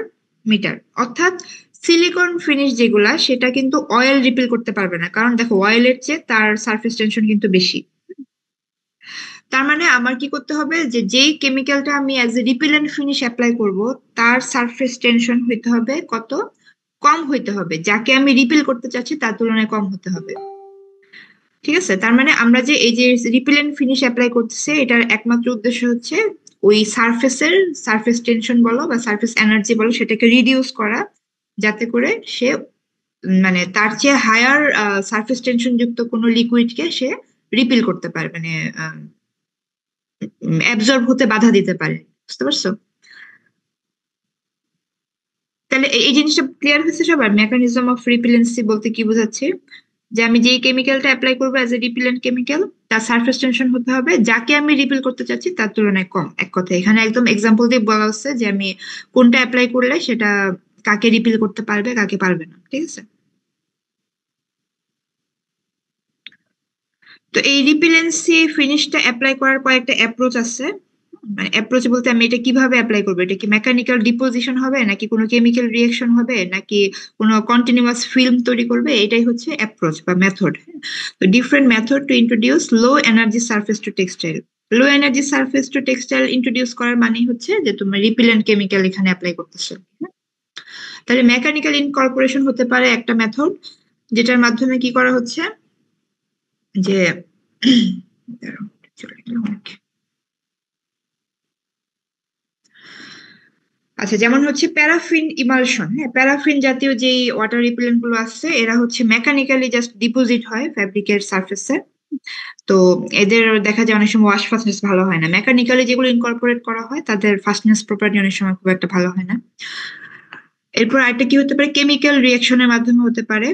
মিটার। অর্থাৎ সিলিকন ফিনিশ যেগুলা সেটা কিন্তু অয়েল রিপিল করতে পারবে না, কারণ দেখো অয়েলের চেয়ে তার সারফেস টেনশন কিন্তু বেশি। তার মানে আমার কি করতে হবে, যে যেই কেমিক্যালটা আমি অ্যাজ এ রিপিলেন্ট ফিনিশ অ্যাপ্লাই করব, তার সারফেস টেনশন হইতে হবে কত, কম হইতে হবে, যাকে আমি রিপিল করতে চাচ্ছি তার তুলনায় কম হতে হবে, ঠিক আছে? তার মানে আমরা যে এই যে রিপিলেন্ট ফিনিশ অ্যাপ্লাই করতেছে, এটার একমাত্র উদ্দেশ্য হচ্ছে ওই সারফেসের সারফেস টেনশন বলো বা সারফেস এনার্জি বলো সেটাকে রিডিউস করা, যাতে করে সে মানে তার চেয়ে হায়ার সারফেস টেনশন যুক্ত কোনো লিকুইডকে সে রিপিল করতে পারে, মানে অ্যাবজর্ব হতে বাধা দিতে পারে। বুঝতে পারছো? তাহলে এই জিনিসটা ক্লিয়ার হয়েছে সবার, মেকানিজম অফ রিপিলেন্সি বলতে কি বোঝাচ্ছে, যে আমি যেই কেমিক্যালটা অ্যাপ্লাই করবো অ্যাজ এ রিপিলেন্ট কেমিক্যাল, তার সারফেস টেনশন হতে হবে যাকে আমি রিপিল করতে চাচ্ছি তার তুলনায় কম। এক কথা এখানে একদম এক্সাম্পল দিয়ে বলা হচ্ছে যে আমি কোনটা অ্যাপ্লাই করলে সেটা কাকে রিপিল করতে পারবে কাকে পারবে না, ঠিক আছে? তো এই রিপিলেন্সি ফিনিশটা অ্যাপ্লাই করার কয়েকটা অ্যাপ্রোচ আছে। মানে অ্যাপ্রোচ বলতে আমি এটা কিভাবে অ্যাপ্লাই করবো, এটা কি মেকানিক্যাল ডিপোজিশন হবে নাকি কোনো কেমিক্যাল রিয়েকশন হবে নাকি কোনো কন্টিনিউয়াস ফিল্ম তৈরি করবে, এটাই হচ্ছে অ্যাপ্রোচ বা মেথড। তো different method to introduce low energy surface two textile. Low energy surface two textile introduce করার মানে হচ্ছে যে তোমার রিপিলেন্ট কেমিক্যাল এখানে অ্যাপ্লাই করতেছে। তাহলে মেকানিক্যাল ইনকর্পোরেশন হতে পারে একটা মেথড, যেটার মাধ্যমে কি করা হচ্ছে যে আচ্ছা, যেমন হচ্ছে প্যারাফিন ইমালশন, হ্যাঁ, প্যারাফিন জাতীয় যে ওয়াটার রিপেলেন্ট গুলো আছে এরা হচ্ছে মেকানিক্যালি জাস্ট ডিপোজিট হয় ফ্যাব্রিকের সারফেসে, তো এদের দেখা যায় অনেক সময় ওয়াশ ফাস্টনেস ভালো হয় না। মেকানিক্যালি যেগুলো ইনকর্পোরেট করা হয় তাদের ফাস্টনেস প্রপার্টি অনেক সময় খুব একটা ভালো হয় না। এরপর আরেকটা কি হতে পারে, কেমিক্যাল রিয়াকশনের মাধ্যমে হতে পারে।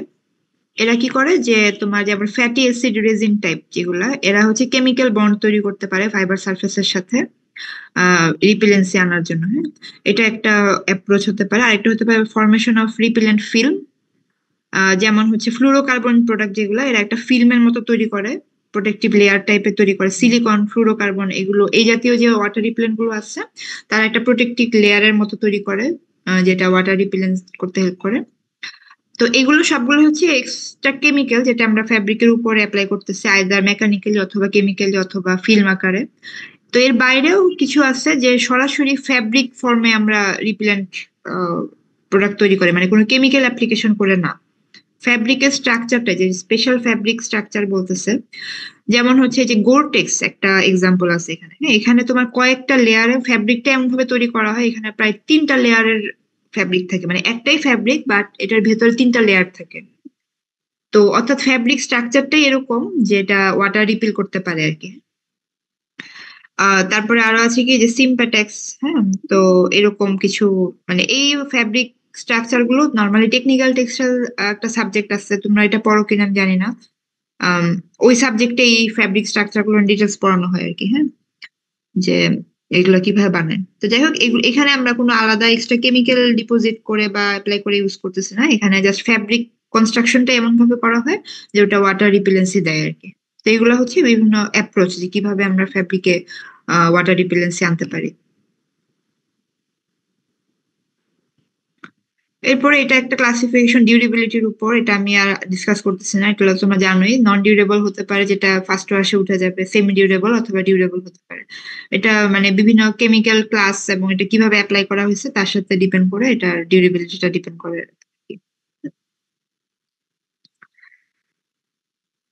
এরা কি করে যে তোমার যেমন ফ্যাটি অ্যাসিড রেজিন টাইপ যেগুলা, এরা হচ্ছে কেমিক্যাল বন্ড তৈরি করতে পারে ফাইবার সারফেসের সাথে রিপিলেন্সি আনার জন্য। হ্যাঁ, এটা একটা অ্যাপ্রোচ হতে পারে। আরেকটা হতে পারে ফরমেশন অফ রিপিলেন্ট ফিল্ম, যেমন হচ্ছে ফ্লুরোকার্বন প্রোডাক্ট যেগুলো, এরা একটা ফিল্মের মতো তৈরি করে, প্রোটেক্টিভ লেয়ার টাইপের তৈরি করে। সিলিকন, ফ্লুরোকার্বন, এগুলো এই জাতীয় যে ওয়াটার রিপেলেন্ট গুলো আছে তারা একটা প্রোটেক্টিভ লেয়ারের মতো তৈরি করে, যেটা ওয়াটার রিপেলেন্ট করতে হেল্প করে। তো এগুলো সবগুলো হচ্ছে এক্সট্রা কেমিক্যাল যেটা আমরা ফ্যাব্রিকের উপরে অ্যাপ্লাই করতেছি, আইদার মেকানিক্যালি অথবা কেমিক্যালি অথবা ফিল্ম আকারে। তো এর বাইরেও কিছু আছে যে সরাসরি ফ্যাব্রিক ফর্মে আমরা রিপেলেন্ট প্রোডাক্ট তৈরি করে, মানে কোনো কেমিক্যাল অ্যাপ্লিকেশন করে না। ফ্যাব্রিকের স্ট্রাকচারটা যে স্পেশাল ফ্যাব্রিক স্ট্রাকচার বলতেছে, যেমন হচ্ছে যে গোরটেক্স একটা এক্সাম্পল আছে এখানে। হ্যাঁ, এখানে তোমার কয়েকটা লেয়ারে ফ্যাব্রিকটা এমন ভাবে তৈরি করা হয়, এখানে প্রায় 3টা লেয়ারের ফ্যাব্রিক থাকে, মানে একটাই ফ্যাব্রিক বাট এটার ভেতরে 3টা লেয়ার থাকে। তো অর্থাৎ ফ্যাব্রিক স্ট্রাকচারটাই এরকম যেটা ওয়াটার রিপিল করতে পারে আর কি। তারপরে আরো আছে কি যে সিম্প্যাটেক্স। হ্যাঁ, তো এরকম কিছু, মানে এই ফ্যাব্রিক স্ট্রাকচার গুলো নর্মালি টেকনিক্যাল টেক্সটাইল একটা সাবজেক্ট আছে, তোমরা এটা পড়ো কিনা আমি জানি না। ওই সাবজেক্টে এই ফ্যাব্রিক স্ট্রাকচার গুলো ডিটেলস পড়ানো হয় আর কি। হ্যাঁ, যে এগুলো কিভাবে বানায়। তো যাই হোক, এখানে আমরা কোনো আলাদা এক্সট্রা কেমিক্যাল ডিপোজিট করে বা অ্যাপ্লাই করে ইউজ করতেছি না, এখানে জাস্ট ফ্যাব্রিক কনস্ট্রাকশনটা এমন ভাবে করা হয় যে ওটা ওয়াটার রিপেলেন্সি দেয় আর কি। তো এগুলো হচ্ছে বিভিন্ন অ্যাপ্রোচ যে কিভাবে আমরা ফ্যাব্রিকে ওয়াটার রিপেলেন্সি আনতে পারি। এরপরে এটা একটা ক্লাসিফিকেশন ডিউরেবিলিটির উপর, এটা আমি আর ডিসকাস করতেছি না, এটা তোমরা জানোই। নন ডিউরেবল হতে পারে, যেটা ফার্স্ট ওয়াশে উঠে যাবে, সেমি ডিউরেবল অথবা ডিউরেবল হতে পারে। এটা মানে বিভিন্ন কেমিক্যাল ক্লাস এবং এটা কিভাবে অ্যাপ্লাই করা হয়েছে তার সাথে ডিপেন্ড করে এটা ডিউরেবিলিটিটা ডিপেন্ড করে।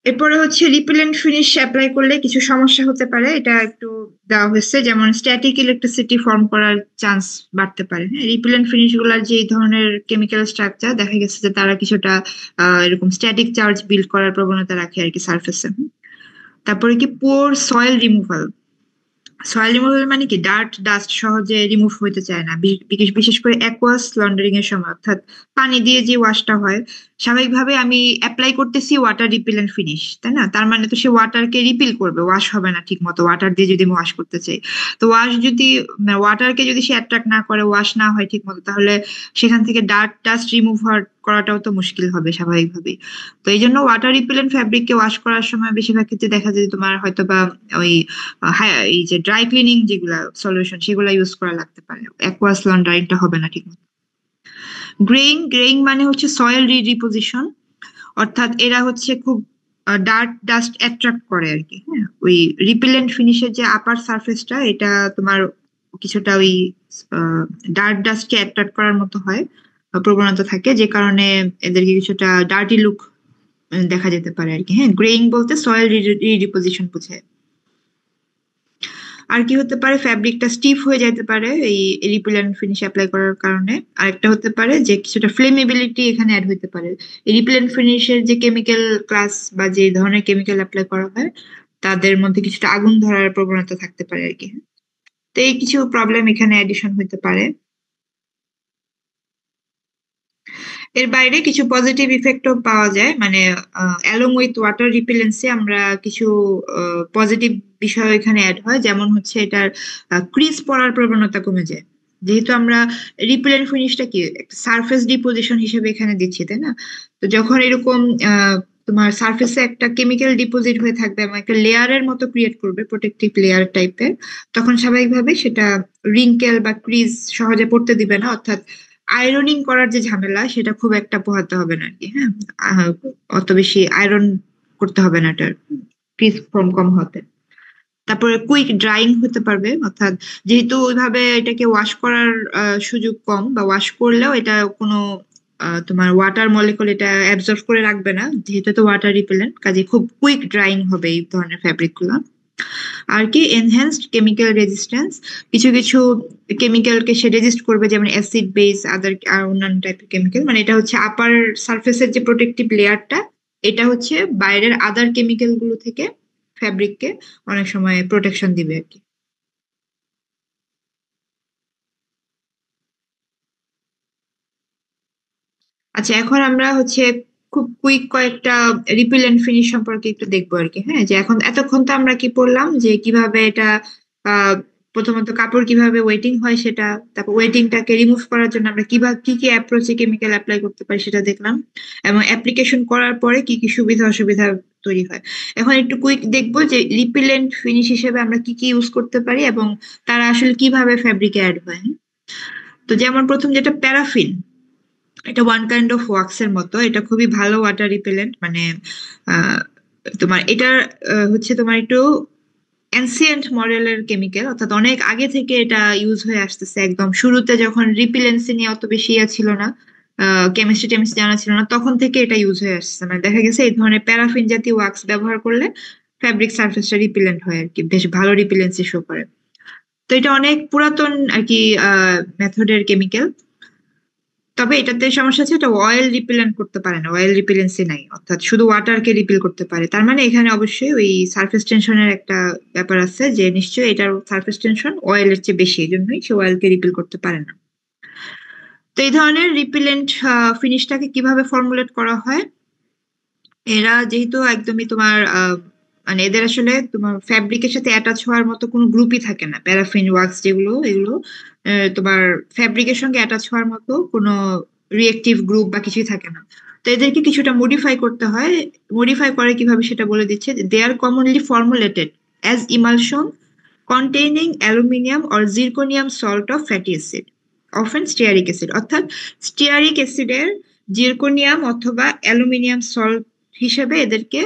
এরপরে হচ্ছে রিপেলেন্ট ফিনিশ অ্যাপ্লাই করলে কিছু সমস্যা হতে পারে, এটা একটু দেওয়া হয়েছে। যেমন স্ট্যাটিক ইলেকট্রিসিটি ফর্ম করার চান্স বাড়তে পারে। রিপেলেন্ট ফিনিশ গুলার যে ধরনের কেমিক্যাল স্ট্রাকচার, দেখা গেছে যে তারা কিছুটা এরকম স্ট্যাটিক চার্জ বিল্ড করার প্রবণতা রাখে আর কি সারফেসে। তারপরে কি পোর সয়েল রিমুভাল। সয়েল রিমুভাল মানে কি ডার্ট ডাস্ট সহজে রিমুভ হইতে চায় না, বিশেষ করে অ্যাকোয়াস লন্ডারিং এর সময়, অর্থাৎ পানি দিয়ে যে ওয়াশটা হয়। স্বাভাবিকভাবে আমি অ্যাপ্লাই করতেছি ওয়াটার রিপিলেন্ট ফিনিশ, তাই না? তার মানে তো সে ওয়াটারকে রিপিল করবে, ওয়াশ হবে না ঠিক মতো ওয়াটার দিয়ে যদি আমি ওয়াশ করতে চাই। তো ওয়াটারকে যদি সে অ্যাট্রাক্ট না করে, ওয়াশ না হয় ঠিক মতো, তাহলে সেখান থেকে ডার্ট ডাস্ট রিমুভ করাটাও তো মুশকিল হবে স্বাভাবিকভাবেই। তো এই জন্য ওয়াটার রিপিলেন্ট ফ্যাব্রিককে ওয়াশ করার সময় বেশিরভাগ ক্ষেত্রে দেখা যায় তোমার হয়তো বা ওই হ্যাঁ, এই যে ড্রাই ক্লিনিং যেগুলা সলিউশন সেগুলা ইউজ করা লাগতে পারে, অ্যাকোয়াস লন্ডারিংটা হবে না ঠিক মতো। গ্রেইং মানে হচ্ছে সয়েল রিপোজিশন, অর্থাৎ এরা হচ্ছে খুব ডার্ট ডাস্ট অ্যাট্রাক্ট করে আর কি। হ্যাঁ, ওই রিপেলেন্ট ফিনিশের যে আপার সারফেসটা, এটা তোমার কিছুটা ওই ডার্ট ডাস্টকে অ্যাট্রাক্ট করার মতো হয়, প্রবণতা থাকে, যে কারণে এদেরকে কিছুটা ডার্টি লুক দেখা যেতে পারে আর কি। হ্যাঁ, গ্রেইং বলতে সয়েল রিপোজিশন বোঝায়। আর কি হতে পারে, ফ্যাব্রিকটা স্টিফ হয়ে যেতে পারে এই রিপেলেন্ট ফিনিশ অ্যাপ্লাই করার কারণে। আরেকটা হতে পারে যে কিছুটা ফ্লেমেবিলিটি এখানে অ্যাড হতে পারে। এই রিপেলেন্ট ফিনিশের যে কেমিক্যাল ক্লাস বা যে ধরনের কেমিক্যাল অ্যাপ্লাই করা হয় তাদের মধ্যে কিছুটা আগুন ধরার প্রবণতা থাকতে পারে আর কি। তো এই কিছু প্রবলেম এখানে অ্যাডিশন হতে পারে। এর বাইরে কিছু পজিটিভ ইফেক্টও পাওয়া যায়, মানে অ্যালং উইথ ওয়াটার রিপেলেন্সি আমরা কিছু পজিটিভ বিষয় এখানে অ্যাড হয়। যেমন হচ্ছে এটার ক্রিজ পড়ার প্রবণতা কমে যায়, যেহেতু আমরা রিপেলেন্ট ফিনিশটা কি একটা সারফেস ডিপোজিশন হিসেবে এখানে দিচ্ছি, তাই না? তো যখন এরকম তোমার সারফেসে একটা কেমিক্যাল ডিপোজিট হয়ে থাকবে এবং একটা লেয়ারের মতো ক্রিয়েট করবে, প্রোটেক্টিভ লেয়ার টাইপের, তখন স্বাভাবিকভাবে সেটা রিঙ্কেল বা ক্রিজ সহজে পড়তে দিবে না। অর্থাৎ আয়রনিং করার যে ঝামেলা সেটা খুব একটা পোহাতে হবে না আরকি। হ্যাঁ, অত বেশি আয়রন করতে হবে না এটার ক্রিজ ফর্ম কম হতে। তারপরে কুইক ড্রাইং হতে পারবে, অর্থাৎ যেহেতু ওইভাবে এটাকে ওয়াশ করার সুযোগ কম, বা ওয়াশ করলেও এটা কোনো তোমার ওয়াটার মলিকুল এটা অ্যাবজর্ব করে রাখবে না, যেহেতু তো ওয়াটার রিপেলেন্ট, কাজে খুব কুইক ড্রাইং হবে এই ধরনের ফ্যাব্রিক গুলো। আর কি এনহ্যান্সড কেমিক্যাল রেজিস্ট্যান্স, কিছু কিছু কেমিক্যালকে সে রেজিস্ট করবে, যেমন অ্যাসিড বেস আদার আর অন্যান্য টাইপের কেমিক্যাল। মানে এটা হচ্ছে আপার সারফেসের যে প্রোটেক্টিভ লেয়ারটা, এটা হচ্ছে বাইরের আদার কেমিক্যাল গুলো থেকে ফ্যাব্রিককে অনেক সময় প্রোটেকশন দিবে আর কি। আচ্ছা, এখন আমরা হচ্ছে খুব কুইক কয়েকটা রিপিলেন্ট ফিনিশ সম্পর্কে একটু দেখবো আর কি। হ্যাঁ, যে এখন এতক্ষণ তো আমরা কি পড়লাম যে কিভাবে এটা আহ প্রথমত কাপড় কিভাবে ওয়েটিং হয় সেটা, তারপর ওয়েটিংটাকে রিমুভ করার জন্য আমরা কিভাবে কি কি অ্যাপ্রোচে কেমিক্যাল অ্যাপ্লাই করতে পারি সেটা দেখলাম, এবং অ্যাপ্লিকেশন করার পরে কি কি সুবিধা অসুবিধা তৈরি হয়। এখন একটু কুইক দেখবো যে রিপিলেন্ট ফিনিশ হিসেবে আমরা কি কি ইউজ করতে পারি এবং তারা আসলে কিভাবে ফ্যাব্রিকে অ্যাড হয়। তো যেমন প্রথম যেটা প্যারাফিন, এটা ওয়ান কাইন্ড অফ ওয়াক্স এর মতো, এটা খুবই ভালো ওয়াটার রিপেলেন্ট। মানে আহ, তোমার এটা হচ্ছে তোমার একটু অ্যানসিয়েন্ট মডেলের কেমিক্যাল, অর্থাৎ অনেক আগে থেকে এটা ইউজ হয়ে আসতেছে। একদম শুরুতে যখন রিপিলেন্সি নিয়ে অত বেশি ছিল না, কেমিস্ট্রি টেমিস্ট্রি জানা ছিল না, তখন থেকে এটা ইউজ হয়ে আসছে। মানে দেখা গেছে এই ধরনের প্যারাফিন জাতীয় ওয়াক্স ব্যবহার করলে ফ্যাব্রিক সার্ফেসটা রিপিলেন্ট হয় আর কি, বেশ ভালো রিপিলেন্সি শো করে। তো এটা অনেক পুরাতন আর কি মেথডের কেমিক্যাল। তবে এটাতে সমস্যা আছে, এটা অয়েল রিপেলেন্ট করতে পারে না, অয়েল রিপেলেন্সি নাই, অর্থাৎ শুধু ওয়াটারকে রিপিল করতে পারে। তার মানে এখানে অবশ্যই ওই সারফেস টেনশনের একটা ব্যাপার আছে, যে নিশ্চয়ই এটার সারফেস টেনশন অয়েলের চেয়ে বেশি, এই জন্যই সে অয়েলকে রিপিল করতে পারে না। তো এই ধরনের রিপিলেন্ট ফিনিশটাকে কিভাবে ফর্মুলেট করা হয়, এরা যেহেতু একদমই তোমার মানে এদের আসলে তোমার ফ্যাব্রিকের সাথে অ্যাটাচ হওয়ার মতো কোনো গ্রুপই থাকে না। প্যারাফিন ওয়াক্স যেগুলো, এগুলো তোমার ফ্যাব্রিকের সঙ্গে অ্যাটাচ হওয়ার মতো কোনো রিয়েক্টিভ গ্রুপ বা কিছুই থাকে না। তো এদেরকে কিছুটা মডিফাই করতে হয়। মডিফাই করে কিভাবে সেটা বলে দিচ্ছে, they are commonly formulated as emulsion containing aluminium or zirconium salt of fatty acid, often stearic acid। অর্থাৎ স্টিয়ারিক অ্যাসিডের জিরকোনিয়াম অথবা অ্যালুমিনিয়াম সল্ট হিসেবে এদেরকে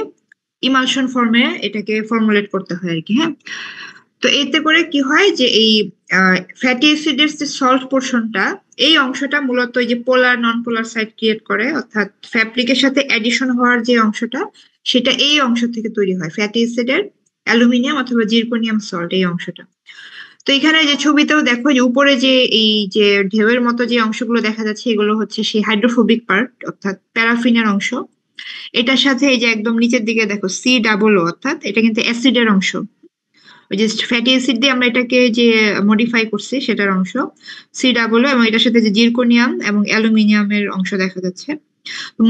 ইমালশন ফর্মে এটাকে ফর্মুলেট করতে হয় আর কি। হ্যাঁ, তো এতে করে কি হয় যে এই ফ্যাটি অ্যাসিডের যে সল্ট পোর্শনটা, এই অংশটা মূলত এই যে পোলার নন পোলার সাইড ক্রিয়েট করে, অর্থাৎ ফ্যাব্রিকের সাথে অ্যাডিশন হওয়ার যে অংশটা, সেটা এই অংশ থেকে তৈরি হয়, ফ্যাটি অ্যাসিডের অ্যালুমিনিয়াম অথবা জিরকোনিয়াম সল্ট এই অংশটা। তো এখানে যে ছবিতেও দেখো যে উপরে যে এই যে ঢেউয়ের মতো যে অংশগুলো দেখা যাচ্ছে, এগুলো হচ্ছে সেই হাইড্রোফোবিক পার্ট, অর্থাৎ প্যারাফিনের অংশ। এটার সাথে এই যে একদম নিচের দিকে দেখো C+O, অর্থাৎ এটা কিন্তু অ্যাসিডের অংশ। ওই যে ফ্যাটি অ্যাসিড দিয়ে আমরা এটাকে যে মডিফাই করছি সেটার অংশ C+O, এবং এটার সাথে যে জিরকোনিয়াম এবং অ্যালুমিনিয়ামের অংশ দেখা যাচ্ছে।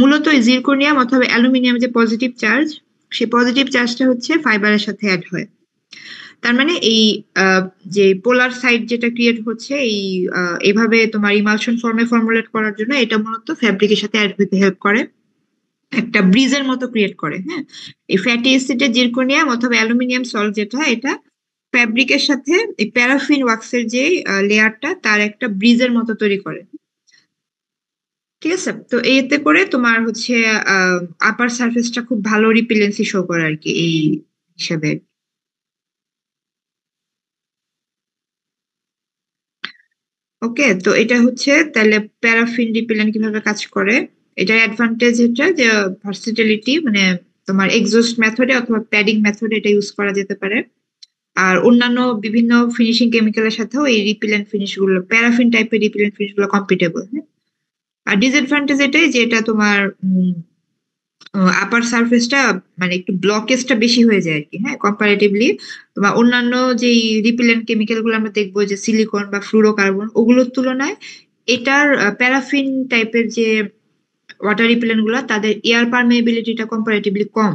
মূলত এই জিরকোনিয়াম অথবা অ্যালুমিনিয়াম যে পজিটিভ চার্জ, সেই পজিটিভ চার্জটা হচ্ছে ফাইবারের সাথে অ্যাড হয়। তার মানে এই যে পোলার সাইড যেটা ক্রিয়েট হচ্ছে এই এইভাবে তোমার ইমালশন ফর্মে ফর্মুলেট করার জন্য এটা মূলত ফ্যাব্রিকের সাথে অ্যাড হতে হেল্প করে, একটা ব্রিজের মতো ক্রিয়েট করে। হ্যাঁ, এই ফ্যাটি অ্যাসিডের জিরকোনিয়াম অথবা অ্যালুমিনিয়াম সল্ট যেটা, এটা ফ্যাব্রিকের সাথে এই প্যারাফিন ওয়াক্সের যে লেয়ারটা, তার একটা ব্রিজের মতো তৈরি করে। ঠিক আছে, তো এতে করে তোমার হচ্ছে আপার সারফেসটা খুব ভালো রিপিলেন্সি শো করে আর কি এই হিসাবে। ওকে, তো এটা হচ্ছে তাহলে প্যারাফিন রিপেলেন্ট কিভাবে কাজ করে। এটার অ্যাডভান্টেজ এটা যে ভার্সিটিলিটি, মানে তোমার এক্সস্ট মেথডে অথবা প্যাডিং মেথডে এটা ইউজ করা যেতে পারে। আর অন্যান্য বিভিন্ন ফিনিশিং কেমিক্যালের সাথেও এই রিপেলেন্ট ফিনিশ গুলো, প্যারাফিন টাইপের রিপেলেন্ট ফিনিশ গুলো কম্পিটেবল। আর ডিসঅ্যাডভান্টেজ এটাই যে এটা তোমার আপার সারফেসটা মানে একটু ব্লকেজটা বেশি হয়ে যায় আর কি। হ্যাঁ, কম্পারেটিভলি তোমার অন্যান্য যে রিপেলেন্ট কেমিক্যাল গুলো আমরা দেখবো যে সিলিকন বা ফ্লুরোকার্বন, ওগুলোর তুলনায় এটার প্যারাফিন টাইপের যে ওয়াটার রিপেলেন্ট গুলো, তাদের এয়ার পারমেবিলিটিটা কম্পারেটিভলি কম,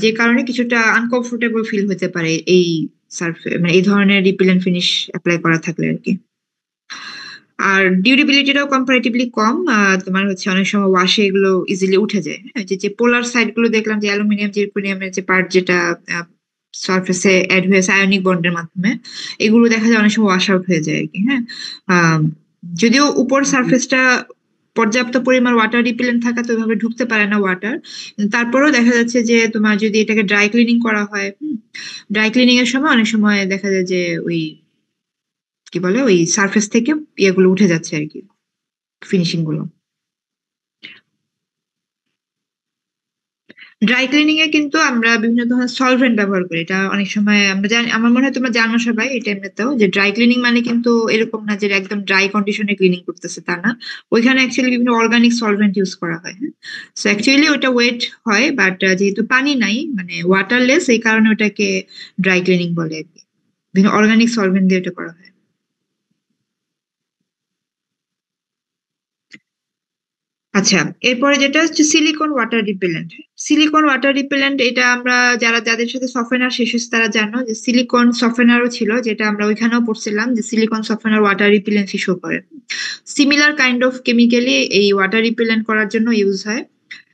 যে কারণে কিছুটা আনকমফোর্টেবল ফিল হতে পারে এই সারফেস, মানে এই ধরনের রিপেলেন্ট ফিনিশ অ্যাপ্লাই করা থাকলে আর কি। আর ডিউরেবিলিটিটাও কম্পারেটিভলি কম, তোমার হচ্ছে অনেক সময় ওয়াশে এগুলো ইজিলি উঠে যায়। হ্যাঁ, যে পোলার সাইড গুলো দেখলাম যে অ্যালুমিনিয়াম জিরকোনিয়ামের যে পার্ট যেটা সারফেসে অ্যাড হয়েছে আয়নিক বন্ডের মাধ্যমে, এগুলো দেখা যায় অনেক সময় ওয়াশ আউট হয়ে যায় আর কি। হ্যাঁ, যদিও উপর সারফেসটা পর্যাপ্ত পরিমাণ ওয়াটার রিপেলেন্ট থাকা তো ওইভাবে ঢুকতে পারে না ওয়াটার, তারপরেও দেখা যাচ্ছে যে তোমার যদি এটাকে ড্রাই ক্লিনিং করা হয়, ড্রাই ক্লিনিং এর সময় অনেক সময় দেখা যায় যে ওই কি বলে ওই সারফেস থেকে ইয়েগুলো উঠে যাচ্ছে আর কি, ফিনিশিং গুলো। ড্রাই ক্লিনিং এ কিন্তু আমরা বিভিন্ন ধরনের সলভেন্ট ব্যবহার করি। এটা অনেক সময় আমরা জানি, আমার মনে হয় তোমরা জানো সবাই এই টাইমটাতেও, যে ড্রাই ক্লিনিং মানে কিন্তু এরকম না যে একদম ড্রাই কন্ডিশনে ক্লিনিং করতেছে, তা না। ওইখানে অ্যাকচুয়ালি বিভিন্ন অর্গানিক সলভেন্ট ইউজ করা হয়। হ্যাঁ, সো অ্যাকচুয়ালি ওটা ওয়েট হয়, বাট যেহেতু পানি নাই, মানে ওয়াটারলেস, এই কারণে ওটাকে ড্রাই ক্লিনিং বলে আর কি। বিভিন্ন অর্গানিক সলভেন্ট দিয়ে ওটা করা হয়। আচ্ছা, এরপরে যেটা হচ্ছে silicone water repellent. Silicone water repellent এটা আমরা যাদের সাথে সফটওয়্যার শেষ হয়েছে তারা জানো যে সিলিকন সফটওয়্যারও ছিল, যেটা আমরা ওইখানেও পড়ছিলাম যে সিলিকন সফটওয়্যার ওয়াটার রিপেলেন্সি শো করে। সিমিলার কাইন্ড অফ কেমিক্যালি এই ওয়াটার রিপেলেন্ট করার জন্য ইউজ হয়।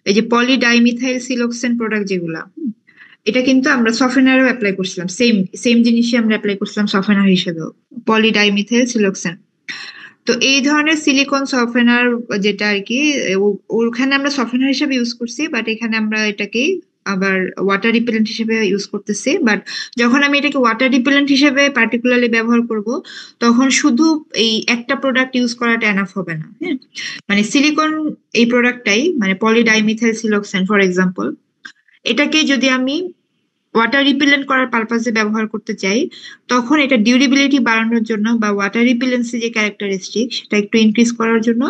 এই যে পলিডাইমিথাইল সিলোক্সেন প্রোডাক্ট যেগুলা, এটা কিন্তু আমরা সফটওয়্যারেও অ্যাপ্লাই করছিলাম, সেম সেম জিনিসই আমরা অ্যাপ্লাই করছিলাম সফটওয়্যার হিসেবেও, পলিডাইমিথাইল সিলোক্সেন। তো এই ধরনের সিলিকন সফটওয়্যার যেটা আর কি, ওখানে আমরা সফটওয়্যার হিসেবে ইউজ করছি, বাট এখানে আমরা এটাকে আবার ওয়াটার রিপেলেন্ট হিসেবে ইউজ করতেছি। বাট যখন আমি এটাকে ওয়াটার রিপেলেন্ট হিসেবে পার্টিকুলারলি ব্যবহার করব, তখন শুধু এই একটা প্রোডাক্ট ইউজ করাটা এনাফ হবে না। হ্যাঁ, মানে সিলিকন এই প্রোডাক্টটাই, মানে পলিডাইমিথাইল সিলোক্সেন ফর এক্সাম্পল, এটাকে যদি আমি ওয়াটার রিপেলেন্ট করার পারপাসে ব্যবহার করতে চাই, তখন এটা ডিউরেবিলিটি বাড়ানোর জন্য বা ওয়াটার রিপেলেন্সি যে ক্যারেক্টারিস্টিক সেটা একটু ইনক্রিজ করার জন্য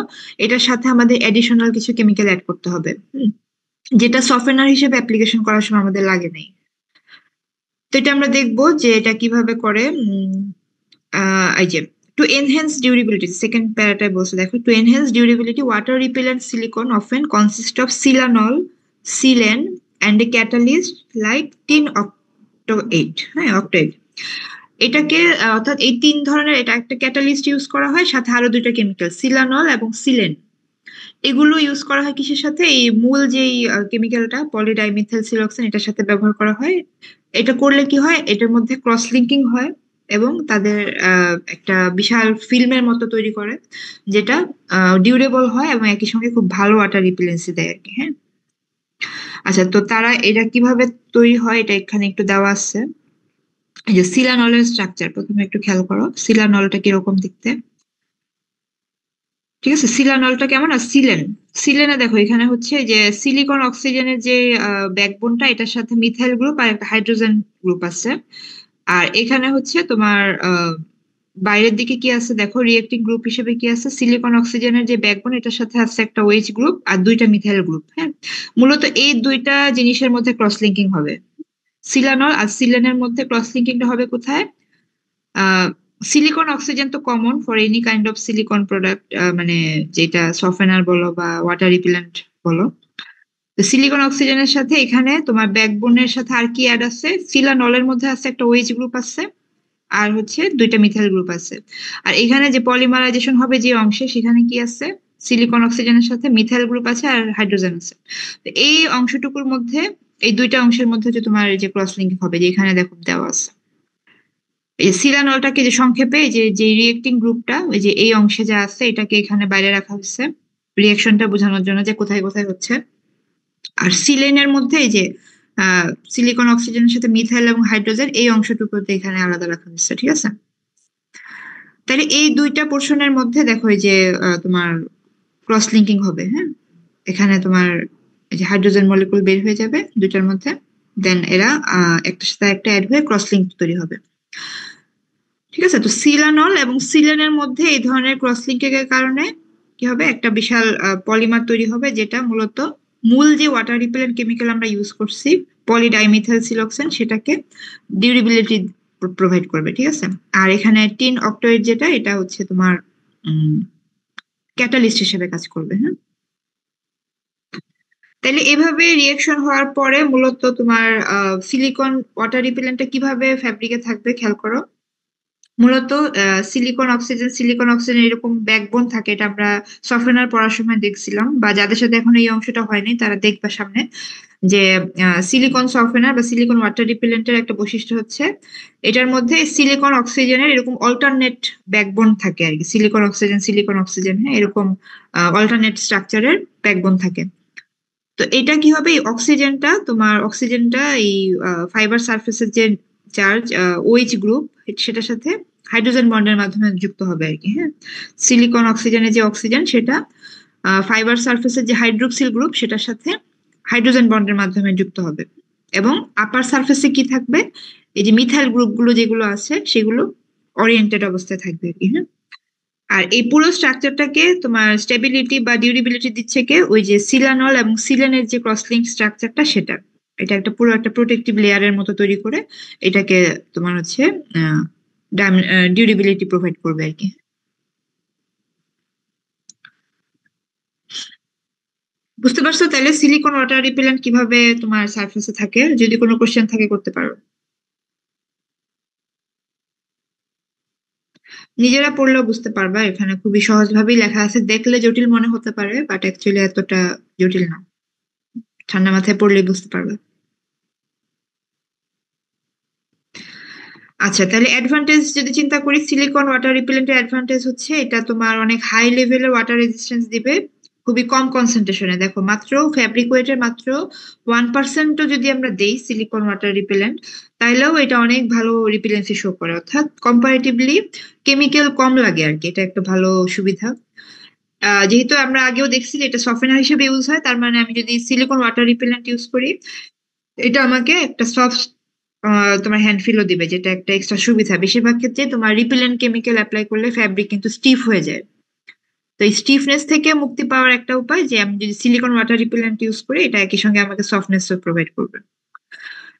এটার সাথে আমাদের এডিশনাল কিছু কেমিক্যাল অ্যাড করতে হবে, যেটা সফটওয়্যার হিসেবে অ্যাপ্লিকেশন করার সময় আমাদের লাগে নাই। তো এটা আমরা দেখবো যে এটা কিভাবে করে। এই যে টু এনহ্যান্স ডিউরেবিলিটি, সেকেন্ড প্যারাটায় বলছে দেখো, to enhance durability water repellent silicone often consist of silanol, silane and a catalyst like tin octoate. হ্যাঁ, অক্টোয়েট এটাকে অর্থাৎ এই তিন ধরনের, এটা একটা ক্যাটালিস্ট ইউজ করা হয়, সাথে আরো দুইটা কেমিক্যাল সিলানল এবং সিলেন, এগুলো ইউজ করা হয় কিসের সাথে, এই মূল যেই কেমিক্যালটা পলিডাইমিথাইল সিলোক্সেন এটার সাথে ব্যবহার করা হয়। এটা করলে কি হয়, এটার মধ্যে ক্রস লিঙ্কিং হয় এবং তাদের একটা বিশাল ফিল্মের মতো তৈরি করে, যেটা ডিউরেবল হয় এবং একই সঙ্গে খুব ভালো ওয়াটার রিপেলেন্সি দেয় আর কি। হ্যাঁ, আচ্ছা, তো তারা এটা কিভাবে তৈরি হয় এটা এখানে একটু দেওয়া আছে। এই যে সিলানলের স্ট্রাকচার প্রথমে একটু খেয়াল করো, সিলানলটা কিরকম দেখতে। ঠিক আছে, সিলানলটা কেমন, আর সিলেন, সিলেনে দেখো এখানে হচ্ছে যে সিলিকন অক্সিজেনের যে ব্যাকবোনটা, এটার সাথে মিথাইল গ্রুপ আর একটা হাইড্রোজেন গ্রুপ আছে। আর এখানে হচ্ছে তোমার বাইরের দিকে কি আছে দেখো, রিয়েক্টিং গ্রুপ হিসেবে কি আছে, সিলিকন অক্সিজেনের যে ব্যাকবোন এটার সাথে আছে একটা ওএইচ গ্রুপ আর দুইটা মিথাইল গ্রুপ। হ্যাঁ, মূলত এই দুইটা জিনিসের মধ্যে ক্রস লিঙ্কিং হবে। সিলানল আর সিলেনের মধ্যে ক্রস লিঙ্কিংটা হবে কোথায়? সিলিকন অক্সিজেন তো common for any kind of silicone product, মানে যেটা সফটওয়্যার বলো বা ওয়াটার রিপেলেন্ট বলো। তো সিলিকন অক্সিজেনের সাথে এখানে তোমার ব্যাকবোনের সাথে আর কি অ্যাড আছে, সিলানলের মধ্যে আছে একটা ওএইচ গ্রুপ আছে আর হচ্ছে দুইটা মিথাইল গ্রুপ আছে। আর এখানে যে পলিমারাইজেশন হবে যে অংশে, সেখানে কি আছে, সিলিকন অক্সিজেনের সাথে মিথাইল গ্রুপ আছে আর হাইড্রোজেন আছে। তো এই অংশটুকুর মধ্যে, এই দুইটা অংশের মধ্যে যে তোমার যে ক্রস লিঙ্কিং হবে, যে এখানে দেখো দেওয়া আছে। এই সিলানলটাকে যে সংক্ষেপে যে রিয়েক্টিং গ্রুপটা ওই যে এই অংশে যা আছে এটাকে এখানে বাইরে রাখা হচ্ছে রিয়েকশনটা বোঝানোর জন্য যে কোথায় কোথায় হচ্ছে। আর সিলেনের মধ্যে এই যে সিলিকন অক্সিজেনের সাথে মিথাইল এবং হাইড্রোজেন, এই অংশটুকুতে এখানে আলাদা রাখা হচ্ছে। ঠিক আছে, তাহলে এই দুইটা পোর্শনের মধ্যে দেখো এই যে তোমার ক্রস লিঙ্কিং হবে। হ্যাঁ, এখানে তোমার এই যে হাইড্রোজেন মলিকুল বের হয়ে যাবে দুইটার মধ্যে, দেন এরা একটার সাথে একটা অ্যাড হয়ে ক্রস লিঙ্ক তৈরি হবে। ঠিক আছে, তো সিলানল এবং সিলেনের মধ্যে এই ধরনের ক্রস লিঙ্কিং এর কারণে কি হবে, একটা বিশাল পলিমার তৈরি হবে, যেটা মূলত মূল যে ওয়াটার রিপেলেন্ট কেমিক্যাল আমরা ইউজ করছি পলিডাইমিথাইল সিলোক্সেন, সেটাকে ডিউরেবিলিটি প্রোভাইড করবে। ঠিক আছে, আর এখানে টিন অক্টোয়েট যেটা, এটা হচ্ছে তোমার ক্যাটালিস্ট হিসেবে কাজ করবে। হ্যাঁ, তাহলে এভাবে রিয়েকশন হওয়ার পরে মূলত তোমার সিলিকন ওয়াটার রিপেলেন্টটা কিভাবে ফ্যাব্রিকে থাকবে খেয়াল করো। মূলত সিলিকন অক্সিজেন এরকম ব্যাকবোন থাকে, এটা আমরা সফটওয়্যার পড়ার সময় দেখছিলাম, বা যাদের সাথে এখন এই অংশটা হয়নি তারা দেখবে সামনে, যে সিলিকন সফটওয়্যার বা সিলিকন ওয়াটার রিপেলেন্টের একটা বৈশিষ্ট্য হচ্ছে এটার মধ্যে সিলিকন অক্সিজেনের এরকম অল্টারনেট ব্যাকবোন থাকে আর কি, সিলিকন অক্সিজেন, হ্যাঁ, এরকম অল্টারনেট স্ট্রাকচারের ব্যাকবোন থাকে। তো এটা কি হবে, এই অক্সিজেনটা এই ফাইবার সারফেসের যে চার্জ ওএইচ গ্রুপ, সেটার সাথে হাইড্রোজেন বন্ডের মাধ্যমে যুক্ত হবে আর কি। হ্যাঁ, সিলিকন অক্সিজেনের যে অক্সিজেন সেটা ফাইবার সারফেসের যে হাইড্রোক্সিল গ্রুপ সেটার সাথে হাইড্রোজেন বন্ডের মাধ্যমে যুক্ত হবে। এবং আপার সারফেসে কি থাকবে, এই যে মিথাইল গ্রুপগুলো যেগুলো আছে সেগুলো ওরিয়েন্টেড অবস্থায় থাকবে আর কি। হ্যাঁ, আর এই পুরো স্ট্রাকচারটাকে তোমার স্টেবিলিটি বা ডিউরেবিলিটি দিচ্ছে কে, ওই যে সিলানল এবং সিলেনের যে ক্রসলিঙ্ক স্ট্রাকচারটা সেটা। এটা একটা পুরো একটা প্রোটেক্টিভ লেয়ারের মতো তৈরি করে এটাকে তোমার হচ্ছে ডিউরেবিলিটি প্রোভাইড করবে আর কি। বুঝতে পারছো তাহলে সিলিকন ওয়াটার রিপেলেন্ট কিভাবে তোমার সারফেসে থাকে? যদি কোনো কোশ্চেন থাকে করতে পারো। নিজেরা পড়লেও বুঝতে পারবা, এখানে খুবই সহজভাবেই লেখা আছে, দেখলে জটিল মনে হতে পারে বাট অ্যাকচুয়ালি এতটা জটিল না, ঠান্ডা মাথায় পড়লেই বুঝতে পারবে। আচ্ছা, তাহলে অ্যাডভান্টেজ যদি চিন্তা করি, সিলিকন ওয়াটার রিপেলেন্টের অ্যাডভান্টেজ হচ্ছে এটা তোমার অনেক হাই লেভেলের ওয়াটার রেজিস্ট্যান্স দিবে খুবই কম কনসেন্ট্রেশনে। দেখো মাত্র ফ্যাব্রিক ওয়েটের মাত্র 1%ও যদি আমরা দেই সিলিকন ওয়াটার রিপেলেন্ট, তাহলেও এটা অনেক ভালো রিপেলেন্সি শো করে, অর্থাৎ কম্পারেটিভলি কেমিক্যাল কম লাগে আর কি। এটা একটা ভালো সুবিধা। যেহেতু আমরা আগেও দেখছি যে এটা সফটওয়্যার হিসেবে ইউজ হয়, তার মানে আমি যদি সিলিকন ওয়াটার রিপেলেন্ট ইউজ করি, এটা আমাকে একটা সফট তোমার হ্যান্ড ফিলও দিবে, যেটা একটা এক্সট্রা সুবিধা। বেশিরভাগ ক্ষেত্রে তোমার রিপেলেন্ট কেমিক্যাল অ্যাপ্লাই করলে ফ্যাব্রিক কিন্তু স্টিফ হয়ে যায়। তো এই স্টিফনেস থেকে মুক্তি পাওয়ার একটা উপায় যে আমি যদি সিলিকন ওয়াটার রিপেলেন্ট ইউজ করি, এটা একই সঙ্গে আমাকে সফটনেস প্রোভাইড করবে।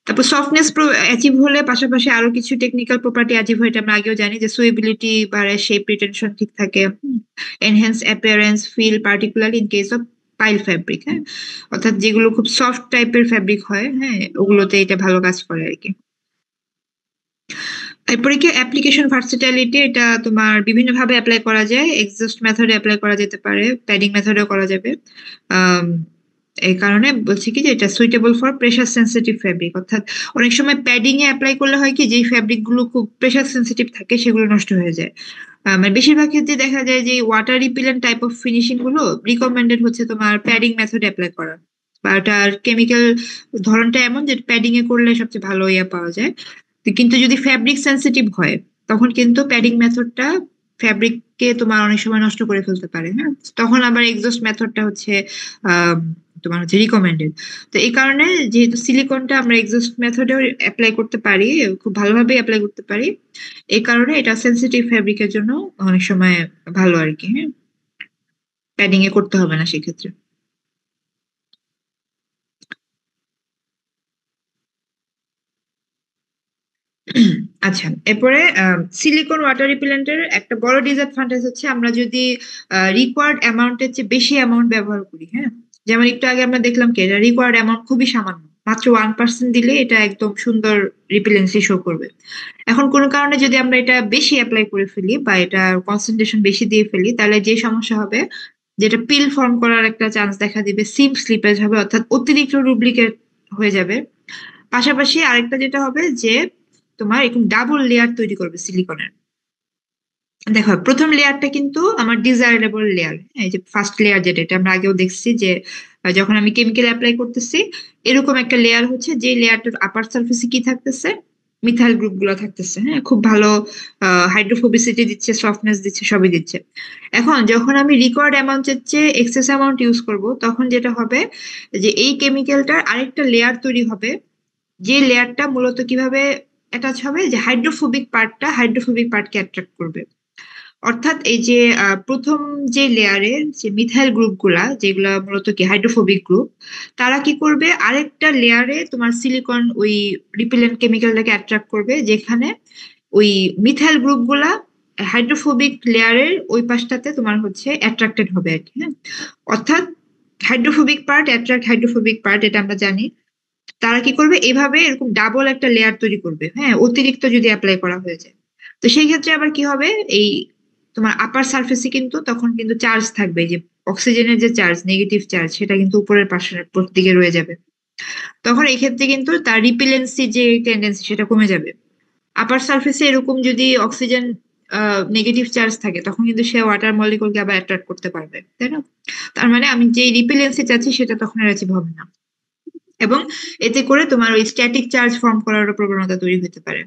তারপর সফটনেস অ্যাচিভ হলে পাশাপাশি আরো কিছু টেকনিক্যাল প্রপার্টি অ্যাচিভ হয়, এটা আমরা আগেও জানি, যে সুয়েবিলিটি বাড়ে, শেপ রিটেনশন ঠিক থাকে, enhance appearance feel, particularly in case of pile fabric. হ্যাঁ, অর্থাৎ যেগুলো খুব সফট টাইপের ফ্যাব্রিক হয়, হ্যাঁ, ওগুলোতে এটা ভালো কাজ করে আর কি। এরপরে কি অ্যাপ্লিকেশন ভার্সেটাইলিটি, এটা তোমার বিভিন্ন ভাবে অ্যাপ্লাই করা যায়, এক্সস্ট মেথডে অ্যাপ্লাই করা যেতে পারে, প্যাডিং মেথডেও করা যাবে। আম, এই কারণে বলছি কি যে এটা suitable for pressure sensitive fabric, অর্থাৎ অনেক সময় প্যাডিং এ অ্যাপ্লাই করলে হয় কি, যেই ফ্যাব্রিক গুলো খুব প্রেসার সেন্সিটিভ থাকে সেগুলো নষ্ট হয়ে যায়। মানে বেশিরভাগ ক্ষেত্রে দেখা যায় যে ওয়াটার রিপিলেন্ট টাইপ অফ ফিনিশিং গুলো রিকমেন্ডেড হচ্ছে তোমার প্যাডিং মেথড অ্যাপ্লাই করা, বা ওটার কেমিক্যাল ধরনটা এমন যে প্যাডিং এ করলে সবচেয়ে ভালো ইয়া পাওয়া যায়। কিন্তু যদি ফ্যাব্রিক সেন্সিটিভ হয় তখন কিন্তু প্যাডিং মেথডটা ফ্যাব্রিককে তোমার অনেক সময় নষ্ট করে ফেলতে পারে। হ্যাঁ, তখন আবার এক্সস্ট মেথডটা হচ্ছে আহ তোমার হচ্ছে রিকমেন্ডেড। তো এই কারণে যেহেতু সিলিকনটা আমরা এক্সস্ট মেথডেও অ্যাপ্লাই করতে পারি, খুব ভালোভাবে অ্যাপ্লাই করতে পারি, এই কারণে এটা সেন্সিটিভ ফ্যাব্রিকের জন্য অনেক সময় ভালো আর কি। হ্যাঁ, প্যাডিং এ করতে হবে না সেক্ষেত্রে। আচ্ছা, এরপরে সিলিকন ওয়াটার রিপেলেন্টের একটা বড় ডিসঅ্যাডভান্টেজ হচ্ছে আমরা যদি রিকোয়ার্ড অ্যামাউন্টের চেয়ে বেশি অ্যামাউন্ট ব্যবহার করি। হ্যাঁ, যেমন একটু আগে আমরা দেখলাম কি এটা রিকোয়ার্ড অ্যামাউন্ট খুবই সামান্য, মাত্র 1% দিলে এটা একদম সুন্দর রিপেলেন্সি শো করবে। এখন কোনো কারণে যদি আমরা এটা বেশি অ্যাপ্লাই করে ফেলি বা এটা কনসেন্ট্রেশন বেশি দিয়ে ফেলি, তাহলে যে সমস্যা হবে, যেটা পিল ফর্ম করার একটা চান্স দেখা দিবে, সিম স্লিপেজ হবে, অর্থাৎ অতিরিক্ত ডুপ্লিকেট হয়ে যাবে। পাশাপাশি আরেকটা যেটা হবে যে তোমার এরকম ডাবল লেয়ার তৈরি করবে সিলিকনের। দেখো প্রথম লেয়ারটা কিন্তু আমার ডিজায়ারেবল লেয়ার, এই যে ফার্স্ট লেয়ার যেটা, এটা আমরা আগেও দেখছি যে যখন আমি কেমিক্যাল অ্যাপ্লাই করতেছি এরকম একটা লেয়ার হচ্ছে, যে লেয়ারটার আপার সারফেসে কি থাকতেছে, মিথাইল গ্রুপ গুলো থাকতেছে। হ্যাঁ, খুব ভালো হাইড্রোফোবিসিটি দিচ্ছে, সফটনেস দিচ্ছে, সবই দিচ্ছে। এখন যখন আমি রিকোয়ার্ড অ্যামাউন্টের চেয়ে এক্সেস অ্যামাউন্ট ইউজ করব, তখন যেটা হবে যে এই কেমিক্যালটার আরেকটা লেয়ার তৈরি হবে, যে লেয়ারটা মূলত কিভাবে অ্যাটাচ হবে, যে হাইড্রোফোবিক পার্টকে অ্যাট্রাক্ট করবে। অর্থাৎ এই যে প্রথম যে লেয়ারের যে মিথাইল গ্রুপ গুলা, যেগুলা মূলত কি হাইড্রোফোবিক গ্রুপ, তারা কি করবে আরেকটা লেয়ারে তোমার সিলিকন ওই রিপেলেন্ট কেমিক্যালটাকে অ্যাট্রাক্ট করবে, যেখানে ওই মিথাইল গ্রুপ গুলা হাইড্রোফোবিক লেয়ারের ওই পাশটাতে তোমার হচ্ছে অ্যাট্রাক্টেড হবে আর কি। হ্যাঁ, অর্থাৎ hydrophobic part attract hydrophobic part, এটা আমরা জানি। তারা কি করবে, এভাবে এরকম ডাবল একটা লেয়ার তৈরি করবে। হ্যাঁ, অতিরিক্ত যদি অ্যাপ্লাই করা হয়ে যায়, তো সেই ক্ষেত্রে আবার কি হবে, এই তোমার আপার সারফেসে কিন্তু তখন কিন্তু চার্জ থাকবে, যে অক্সিজেনের যে চার্জ, নেগেটিভ চার্জ, সেটা কিন্তু উপরের পাশের দিকে রয়ে যাবে। তখন এই ক্ষেত্রে কিন্তু তার রিপিলেন্সি যে টেন্ডেন্সি সেটা কমে যাবে। আপার সারফেসে এরকম যদি অক্সিজেন নেগেটিভ চার্জ থাকে, তখন কিন্তু সে ওয়াটার মলিকুলকে আবার অ্যাট্রাক্ট করতে পারবে, তাই না? তার মানে আমি যে রিপিলেন্সি চাচ্ছি সেটা তখন আর অ্যাচিভ হবে না, এবং এতে করে তোমার ওই স্ট্যাটিক চার্জ ফর্ম করার প্রবণতা তৈরি হতে পারে।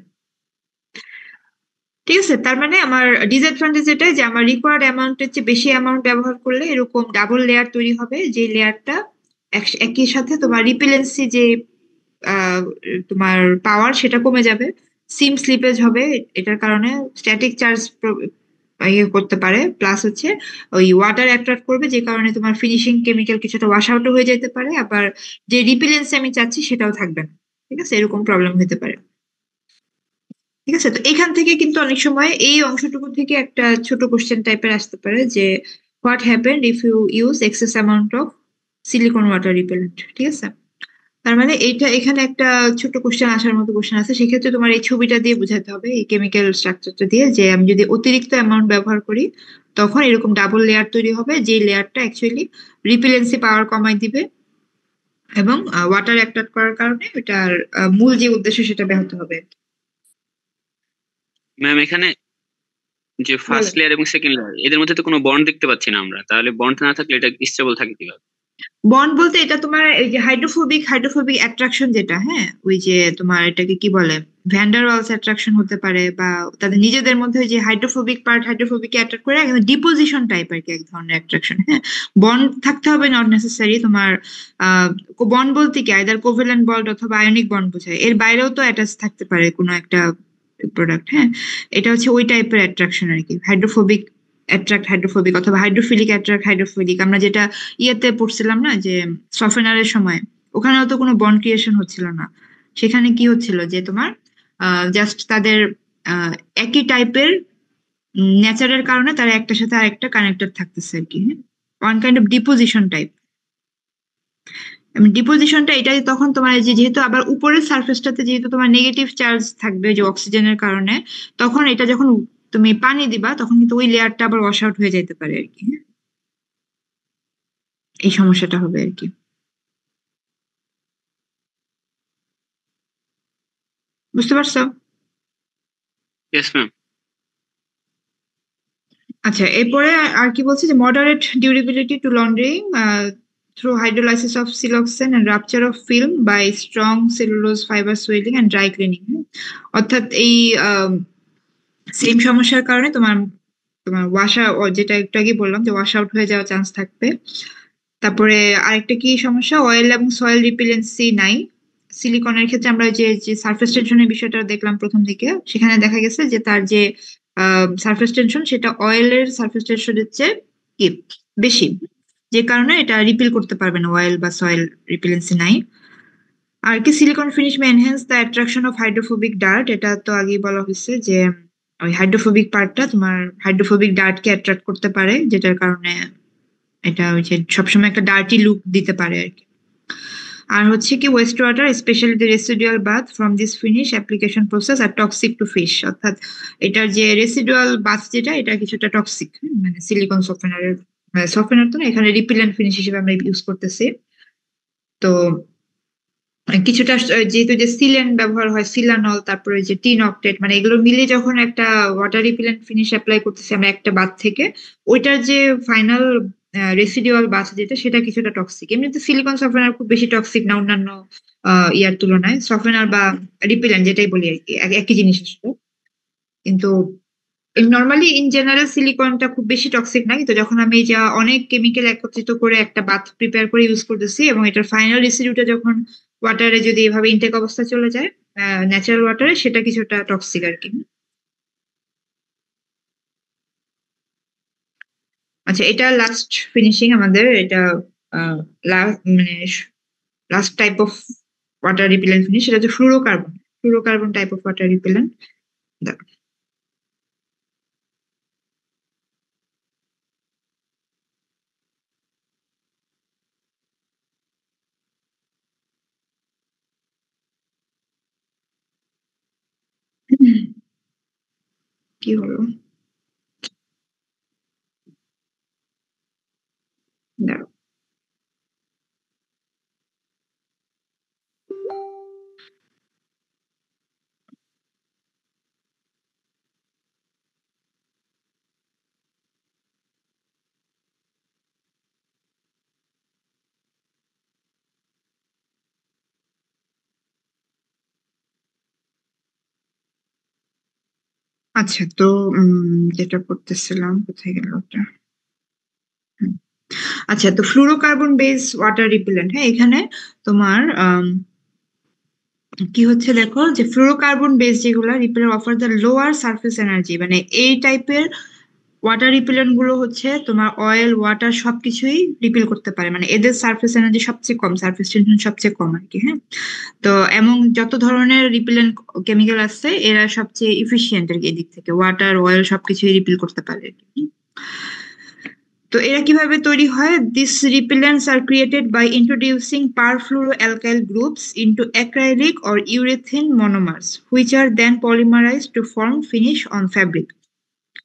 ঠিক আছে, তার মানে আমার ডিসঅ্যাডভান্টেজ এটাই যে আমার রিকোয়ার্ড অ্যামাউন্টের চেয়ে বেশি অ্যামাউন্ট ব্যবহার করলে এরকম ডাবল লেয়ার তৈরি হবে, যে লেয়ারটা একই সাথে তোমার রিপিলেন্সি যে আহ, তোমার পাওয়ার সেটা কমে যাবে, সিম স্লিপেজ হবে এটার কারণে, স্ট্যাটিক চার্জ ইয়ে করতে পারে, প্লাস হচ্ছে ওই ওয়াটার অ্যাট্রাক্ট করবে যে কারণে তোমার ফিনিশিং কেমিক্যাল কিছুটা ওয়াশ আউটও হয়ে যেতে পারে, আবার যে রিপিলেন্সি আমি চাচ্ছি সেটাও থাকবে না। ঠিক আছে, এরকম প্রবলেম হতে পারে। ঠিক আছে, তো এখান থেকে কিন্তু অনেক সময় এই অংশটুকু থেকে একটা ছোট কোশ্চেন টাইপের আসতে পারে যে what happen if you use excess amount of silicone water repellent. ঠিক আছে, তার মানে এইটা এখানে একটা ছোট কোশ্চেন আসার মতো কোশ্চেন আছে, সেক্ষেত্রে তোমার এই ছবিটা দিয়ে বোঝাতে হবে, এই কেমিক্যাল স্ট্রাকচারটা দিয়ে, যে আমি যদি অতিরিক্ত অ্যামাউন্ট ব্যবহার করি তখন এরকম ডাবল লেয়ার তৈরি হবে, যে লেয়ারটা অ্যাকচুয়ালি রিপিলেন্সি পাওয়ার কমাই দিবে এবং ওয়াটার অ্যাট্রাক্ট করার কারণে এটার মূল যে উদ্দেশ্য সেটা ব্যাহত হবে। ম্যাম এখানে যে বলো। ফার্স্ট লেয়ার এবং সেকেন্ড লেয়ার এদের মধ্যে তো কোনো বন্ড দেখতে পাচ্ছি না আমরা, তাহলে বন্ড না থাকলে এটা স্টেবল থাকে কিভাবে? বন্ড বলতে এটা তোমার এই যে হাইড্রোফোবিক অ্যাট্রাকশন যেটা, হ্যাঁ, ওই যে তোমার এটাকে কি বলে, ভ্যান্ডার ওয়ালস অ্যাট্রাকশন হতে পারে, বা তাদের নিজেদের মধ্যে ওই যে হাইড্রোফোবিক অ্যাট্রাক্ট করে একদম ডিপোজিশন টাইপ আর কি, এক ধরনের অ্যাট্রাকশন। হ্যাঁ, বন্ড থাকতে হবে নট নেসেসারি তোমার। আহ বন্ড বলতে কি আইদার কোভ্যালেন্ট বন্ড অথবা আয়নিক বন্ড বোঝায়, এর বাইরেও তো অ্যাটাচ থাকতে পারে কোনো একটা প্রোডাক্ট। হ্যাঁ, এটা হচ্ছে ওই টাইপের অ্যাট্রাকশন আর কি, হাইড্রোফোবিক অথবা হাইড্রোফিলিক। আমরা যেটা ইয়েতে পড়ছিলাম না, যে সফেনারের সময়, ওখানেও তো কোনো বন্ড ক্রিয়েশন হচ্ছিল না। সেখানে কি হচ্ছিল যে তোমার জাস্ট তাদের আহ, একই টাইপের নেচারের কারণে তারা একটার সাথে আরেকটা কানেক্টেড থাকতেছে আর কি। হ্যাঁ, one kind of deposition type. ডিপোজিশনটা এটাই, তখন তোমার এই যে যেহেতু আবার উপরের সারফেসটাতে যেহেতু তোমার নেগেটিভ চার্জ থাকবে যে অক্সিজেনের কারণে, তখন এটা যখন তুমি পানি দিবা তখন কিন্তু ওই লেয়ারটা আবার ওয়াশ আউট হয়ে যেতে পারে আর কি। হ্যাঁ, এই সমস্যাটা হবে আর কি। বুঝতে পারছো? Yes ma'am. আচ্ছা, এরপরে আর কি বলছি, যে moderate durability to laundering through hydrolysis of siloxane and rupture of film by strong cellulose fibre swelling and dry cleaning. অর্থাৎ এই সেম সমস্যার কারণে তোমার তোমার যেটা একটু আগে বললাম যে ওয়াশ আউট হয়ে যাওয়ার চান্স থাকবে। তারপরে আরেকটা কি সমস্যা, অয়েল এবং সয়েল রিপিলেন্সি নাই সিলিকনের ক্ষেত্রে। আমরা যে সারফেস টেনশনের বিষয়টা দেখলাম প্রথম দিকে, সেখানে দেখা গেছে যে তার যে সারফেস টেনশন সেটা অয়েলের সারফেস টেনশনের চেয়ে কি বেশি, যে কারণে এটা রিপিল করতে পারবে না, অয়েল বা সয়েল রিপিলেন্সি নাই। আর কি silicone finish may enhance the attraction of hydrophobic dirt, এটা তো আগেই বলা হয়েছে যে ওই হাইড্রোফোবিক পার্টটা তোমার হাইড্রোফোবিক ডার্টকে অ্যাট্রাক্ট করতে পারে, যেটার কারণে এটা ওই যে সবসময় একটা ডার্টি লুক দিতে পারে আর কি। আর হচ্ছে কি waste water specially the residual bath from this finish application process are toxic to fish, অর্থাৎ এটার যে রেসিডুয়াল বাথ যেটা, এটা কিছুটা টক্সিক, মানে সিলিকন সফটওয়্যারের, সফটওয়্যার তো না, এখানে রিপিলেন্ট ফিনিশ হিসেবে আমরা ইউজ করতেছি। তো কিছুটা যেহেতু যে সিলেন ব্যবহার হয়, সিলানল, তারপরে যে টিন অক্টেট, মানে এগুলো মিলে যখন একটা ওয়াটার রিপিলেন্ট ফিনিশ অ্যাপ্লাই করতেছি আমরা একটা বাথ থেকে, ওইটার যে ফাইনাল রেসিডিউয়াল বাথ যেটা, সেটা কিছুটা টক্সিক। এমনিতে সিলিকন সফটওয়্যার খুব বেশি টক্সিক না অন্যান্য ইয়ার তুলনায়, সফটওয়্যার বা রিপিলেন্ট যেটাই বলি আর কি, একই জিনিস আসলে। কিন্তু নর্মালি ইন জেনারেল সিলিকনটা খুব বেশি টক্সিক না, কিন্তু যখন আমি যা অনেক কেমিক্যাল একত্রিত করে একটা বাথ প্রিপেয়ার করে ইউজ করতেছি এবং এটার ফাইনাল রেসিডিউটা যখন ওয়াটারে যদি এভাবে ইনটেক অবস্থা চলে যায় ন্যাচারাল ওয়াটারে, সেটা কিছুটা টক্সিক আর কি। আচ্ছা, এটা লাস্ট ফিনিশিং আমাদের, এটা মানে last type of water repellent finish, সেটা হচ্ছে ফ্লুরোকার্বন টাইপ অফ ওয়াটার রিপেলেন্ট। কি হলো, দাঁড়াও। আচ্ছা, তো যেটা করতেছিলাম, কোথায় গেল ওটা? আচ্ছা, তো ফ্লুরোকার্বন বেস ওয়াটার রিপেলেন্ট, হ্যাঁ, এখানে তোমার কি হচ্ছে দেখো, যে ফ্লুরোকার্বন বেস যেগুলো repellent offer the lower surface energy, মানে এই টাইপের ওয়াটার রিপেলেন্ট গুলো হচ্ছে তোমার অয়েল ওয়াটার সবকিছুই রিপেল করতে পারে, মানে এদের সারফেস এনার্জি সবচেয়ে কম, সারফেস টেনশন সবচেয়ে কম আর কি, হ্যাঁ। তো এমন যত ধরনের রিপেলেন্ট কেমিক্যাল আছে এরা সবচেয়ে ইফিশিয়েন্ট আর কি, এদিক থেকে ওয়াটার অয়েল সবকিছুই রিপেল করতে পারে আর কি। তো এরা কিভাবে তৈরি হয়? This repellents are created by introducing perfluoroalkyl groups into acrylic or urethane monomers which are then polymerised to form finish on fabric.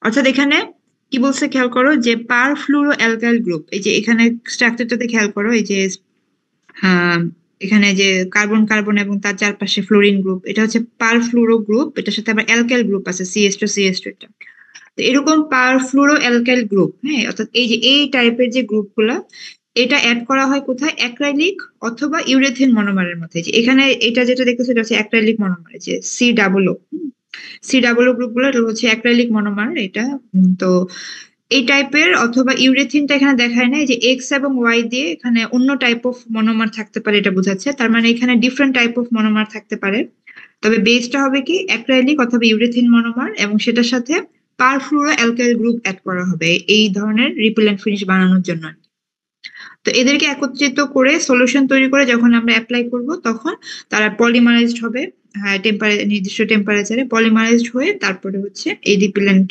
অর্থাৎ এখানে কি বলছে খেয়াল করো, যে পারফ্লুরোঅ্যালকাইল গ্রুপ, এই যে এখানে স্ট্রাকচারটাতে খেয়াল করো, এই যে এখানে যে কার্বন কার্বন এবং তার চারপাশে ফ্লোরিন গ্রুপ, এটা হচ্ছে পারফ্লুরো গ্রুপ, এটার সাথে আবার অ্যালকাইল গ্রুপ আছে, CH2 এটা। তো এরকম পারফ্লুরো অ্যালকাইল গ্রুপ, হ্যাঁ, অর্থাৎ এই যে এই টাইপের যে গ্রুপগুলা, এটা অ্যাড করা হয় কোথায়? অ্যাক্রাইলিক অথবা ইউরেথিন মনোমারের মধ্যে। যে এখানে এটা যেটা দেখতেছো এটা হচ্ছে অ্যাক্রাইলিক মনোমার, যে C+O গ্রুপগুলো হচ্ছে অ্যাক্রাইলিক মনোমার এটা। তো এই টাইপের অথবা ইউরেথিনটা এখানে দেখায় না, যে এক্স এবং ওয়াই দিয়ে এখানে অন্য টাইপ অফ মনোমার থাকতে পারে এটা বোঝাচ্ছে, তার মানে এখানে ডিফারেন্ট টাইপ অফ মনোমার থাকতে পারে। তবে বেসটা হবে কি অ্যাক্রাইলিক অথবা ইউরেথিন মনোমার, এবং সেটার সাথে পারফ্লুরো অ্যালকাইল গ্রুপ অ্যাড করা হবে এই ধরনের রিপেলেন্ট ফিনিশ বানানোর জন্য। তো এদেরকে একত্রিত করে সলিউশন তৈরি করে যখন আমরা অ্যাপ্লাই করব তখন তারা পলিমারাইজড হবে, হ্যাঁ, নির্দিষ্ট টেম্পারেচারে পলিমারাইজড হয়ে তারপরে হচ্ছে এই রিপেলেন্ট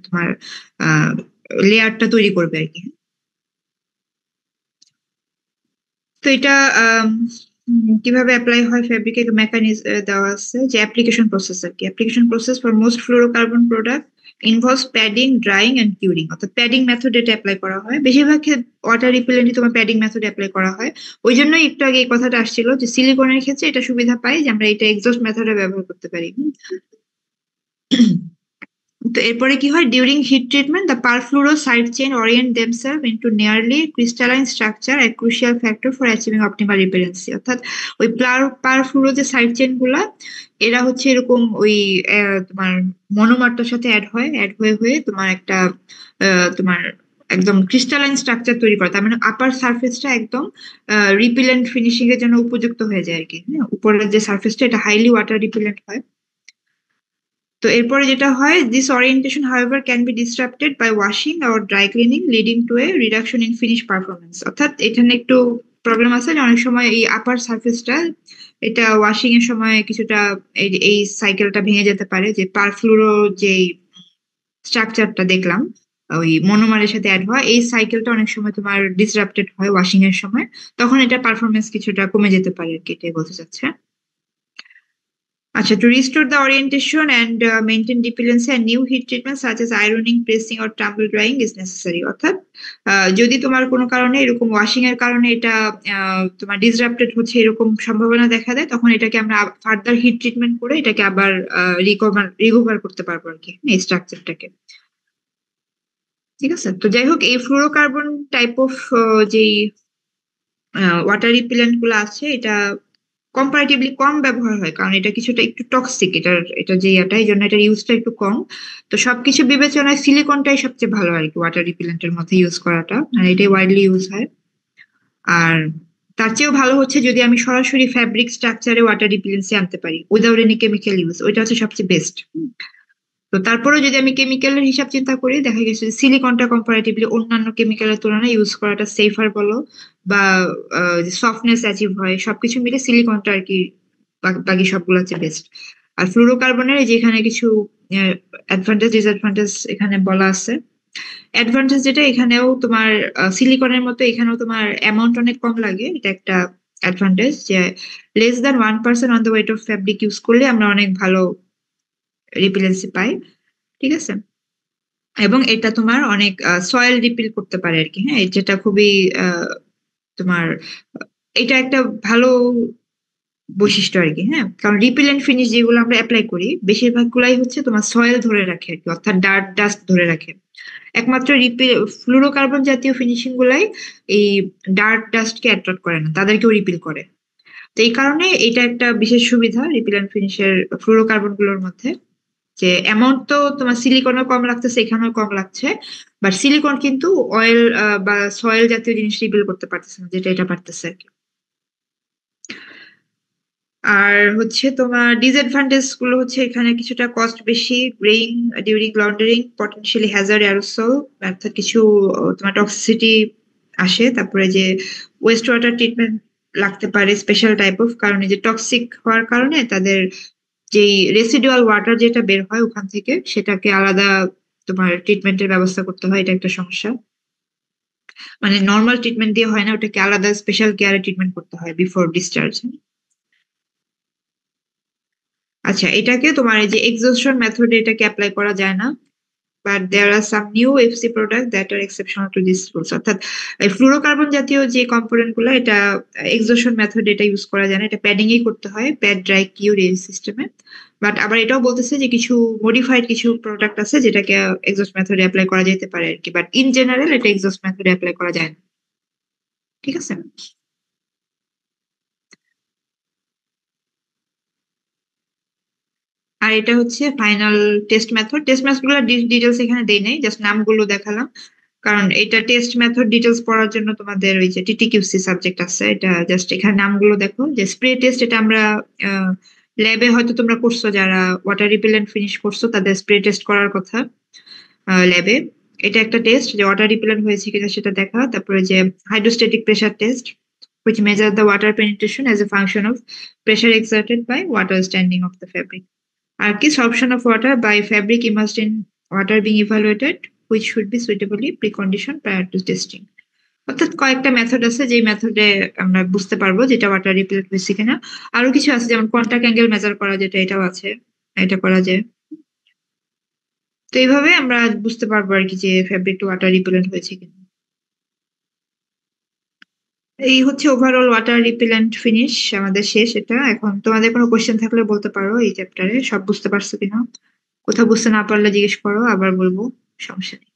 তোমার লেয়ারটা তৈরি করবে আর কি। তো এটা কিভাবে অ্যাপ্লাই হয় ফেব্রিকে মেকানিজম দেওয়া আছে, যে অ্যাপ্লিকেশন প্রসেস আর কি। Application process for most fluorocarbon product involves padding, drying and curing. অর্থাৎ প্যাডিং মেথড এটা অ্যাপ্লাই করা হয়, বেশিরভাগ ওয়াটার রিপেলেন্টই তোমার প্যাডিং মেথড অ্যাপ্লাই করা হয়। ওই জন্যই একটু আগে এই কথাটা আসছিল যে সিলিকনের ক্ষেত্রে এটা সুবিধা পাই যে আমরা এটা এক্সস্ট মেথডে ব্যবহার করতে পারি। তো এরপরে কি হয়, during heat treatment the perfluoro side chain orient themselves into nearly crystalline structure, a crucial factor for achieving optimal repellency. অর্থাৎ ওই পারফ্লুরো যে সাইড চেইন গুলা, এরা হচ্ছে এরকম ওই তোমার মনোমারটার সাথে অ্যাড হয়ে হয়ে তোমার একটা তোমার একদম ক্রিস্টালাইন স্ট্রাকচার তৈরি করে, তার মানে আপার সারফেসটা একদম রিপেলেন্ট ফিনিশিং এর জন্য উপযুক্ত হয়ে যায় আর কি। উপরের যে সারফেসটা এটা হাইলি ওয়াটার রিপেলেন্ট হয়। তো এরপরে যেটা হয়, this orientation however can be disrupted by washing or dry cleaning leading to a reduction in finish performance. অর্থাৎ এখানে একটু প্রবলেম আছে যে অনেক সময় এই আপার সারফেসটা এটা ওয়াশিং এর সময় কিছুটা এই সাইকেলটা ভেঙে যেতে পারে, যে পারফ্লুরো যে স্ট্রাকচারটা দেখলাম ওই মনোমারের সাথে অ্যাড হওয়া, এই সাইকেলটা অনেক সময় তোমার ডিসরাপ্টেড হয় ওয়াশিং এর সময়, তখন এটা পারফরমেন্স কিছুটা কমে যেতে পারে আর কি, এটাই বলতে চাচ্ছে। আচ্ছা, to restore the orientation and maintain repellency, a new heat treatment such as ironing, pressing or tumble drying is necessary. অর্থাৎ যদি তোমার কোনো কারণে এরকম ওয়াশিং এর কারণে এটা তোমার ডিসরাপ্টেড হচ্ছে এরকম সম্ভাবনা দেখা দেয়, তখন এটাকে আমরা ফার্দার হিট ট্রিটমেন্ট করে এটাকে আবার রিকভার করতে পারবো আর কি, এই স্ট্রাকচারটাকে। ঠিক আছে, তো যাই হোক এই ফ্লুরোকার্বন টাইপ অফ যেই ওয়াটার রিপেলেন্ট গুলো আছে এটা কম্পারেটিভলি কম ব্যবহার হয়, কারণ এটা কিছুটা একটু টক্সিক, এটা যে এই জন্য এটার ইউজটা একটু কম। তো সবকিছু বিবেচনায় সিলিকনটাই সবচেয়ে ভালো আর কি ওয়াটার রিপেলেন্টের মধ্যে ইউজ করাটা, মানে এটাই ওয়াইডলি ইউজ হয়। আর তার চেয়েও ভালো হচ্ছে যদি আমি সরাসরি ফ্যাব্রিক স্ট্রাকচারে ওয়াটার রিপেলেন্সি আনতে পারি উইদাউট এনি কেমিক্যাল ইউজ, ওইটা হচ্ছে সবচেয়ে বেস্ট। তো তারপরে যদি আমি কেমিক্যালের হিসাব চিন্তা করি, দেখা গেছে সিলিকনটা কম্পারেটিভলি অন্যান্য কেমিক্যালের তুলনায় ইউজ করাটা সেফার বলো বা সফটনেস অ্যাচিভ হয়, সবকিছু মিলে সিলিকনটা আর কি বাকি সবগুলো হচ্ছে বেস্ট। আর ফ্লুরোকার্বনের যেখানে কিছু অ্যাডভান্টেজ ডিসঅ্যাডভান্টেজ এখানে বলা আছে। অ্যাডভান্টেজ যেটা, এখানেও তোমার সিলিকনের মতো এখানেও তোমার অ্যামাউন্ট অনেক কম লাগে, এটা একটা অ্যাডভান্টেজ, যে less than 1% on the weight of fabric use করলে আমরা অনেক ভালো রিপেলেন্সি পাই। ঠিক আছে, এবং এটা তোমার অনেক সয়েল রিপিল করতে পারে আর কি, হ্যাঁ, যেটা খুবই তোমার এটা একটা ভালো বৈশিষ্ট্য আর কি, হ্যাঁ। কারণ রিপিলেন্ট ফিনিশ যেগুলো আমরা অ্যাপ্লাই করি বেশিরভাগ গুলাই হচ্ছে তোমার সয়েল ধরে রাখে আর কি, অর্থাৎ ডার্ট ডাস্ট ধরে রাখে। একমাত্র ফ্লুরোকার্বন জাতীয় ফিনিশিং গুলাই এই ডার্ট ডাস্টকে অ্যাট্রাক্ট করে না, তাদেরকেও রিপিল করে। তো এই কারণে এটা একটা বিশেষ সুবিধা রিপিলেন্ট ফিনিশের ফ্লুরোকার্বন গুলোর মধ্যে, যে অ্যামাউন্ট তো তোমার সিলিকনও কম লাগতেছে, এখানেও কম লাগছে, বাট সিলিকন কিন্তু অয়েল বা সয়েল জাতীয় জিনিস রিপিল করতে পারতেছে না, যেটা এটা পারতেছে আর কি। আর হচ্ছে তোমার ডিসঅ্যাডভান্টেজ গুলো হচ্ছে এখানে কিছুটা কস্ট বেশি, greying during laundering, potentially hazard aerosol, অর্থাৎ কিছু তোমার টক্সিসিটি আসে। তারপরে যে ওয়েস্ট ওয়াটার ট্রিটমেন্ট লাগতে পারে স্পেশাল টাইপ অফ, কারণ এই যে টক্সিক হওয়ার কারণে তাদের যেই রেসিডুয়াল ওয়াটার যেটা বের হয় ওখান থেকে, সেটাকে আলাদা তোমার ট্রিটমেন্টের ব্যবস্থা করতে হয়, এটা একটা সমস্যা। মানে নর্মাল ট্রিটমেন্ট দিয়ে হয় না, ওটাকে আলাদা স্পেশাল কেয়ারে ট্রিটমেন্ট করতে হয় বিফোর ডিসচার্জ। আচ্ছা, এটাকে তোমার এই যে এক্সহস্টন মেথডে এটাকে অ্যাপ্লাই করা যায় না, but there are some new FC product that are exceptional to this rules. অর্থাৎ এই ফ্লুরোকার্বন জাতীয় যে কম্পোনেন্ট গুলো, এটা এক্সহস্টন মেথড এটা ইউজ করা যায় না, এটা প্যাডিং এই করতে হয়, প্যাড ড্রাই কিউর এই সিস্টেমে। বাট আবার এটাও বলতেছে যে কিছু মডিফাইড কিছু প্রোডাক্ট আছে যেটাকে এক্সহস্ট মেথডে অ্যাপ্লাই করা যেতে পারে আর কি, বাট ইন জেনারেল এটা এক্সহস্ট মেথডে অ্যাপ্লাই করা যায় না। ঠিক আছে। আর এটা হচ্ছে final test method. Test method গুলো ডিটেলস এখানে দেই নাই, জাস্ট নামগুলো দেখালাম, কারণ এটা টেস্ট মেথড ডিটেলস পড়ার জন্য তোমাদের ওই যে টিটিকিউসি সাবজেক্ট আছে, এটা জাস্ট এখানে নামগুলো দেখো। যে স্প্রে টেস্ট, এটা আমরা ল্যাবে হয়তো তোমরা করছো, যারা ওয়াটার রিপেলেন্ট ফিনিশ করছো তাদের স্প্রে টেস্ট করার কথা ল্যাবে। এটা একটা টেস্ট যে ওয়াটার রিপেলেন্ট হয়েছে কিনা সেটা দেখা। তারপরে যে hydrostatic pressure test, which measure the water penetration as a function of pressure exerted by water standing of the fabric. আর কি sorption of water by fabric immersed in water being evaluated, which should be suitably preconditioned prior to testing. অর্থাৎ কয়েকটা মেথড আছে যে মেথডে আমরা বুঝতে পারবো যেটা ওয়াটার রিপেলেন্ট হয়েছে কিনা। আরো কিছু আছে যেমন কন্টাক্ট অ্যাঙ্গেল মেজার করা, যেটা এটাও আছে, এটা করা যায়। তো এইভাবে আমরা বুঝতে পারবো আর কি যে ফ্যাব্রিকটা ওয়াটার রিপেলেন্ট হয়েছে কিনা। এই হচ্ছে ওভারঅল ওয়াটার রিপেলেন্ট ফিনিশ আমাদের শেষ। এটা এখন তোমাদের কোনো কোশ্চেন থাকলে বলতে পারো এই চ্যাপ্টারে, সব বুঝতে পারছো কিনা। কোথাও বুঝতে না পারলে জিজ্ঞেস করো, আবার বলবো, সমস্যা নেই।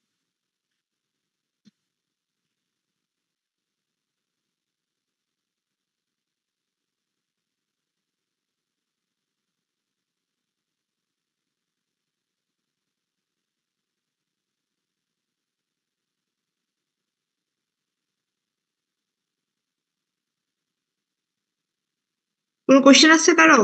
কোনো কোশ্চেন আছে কারো?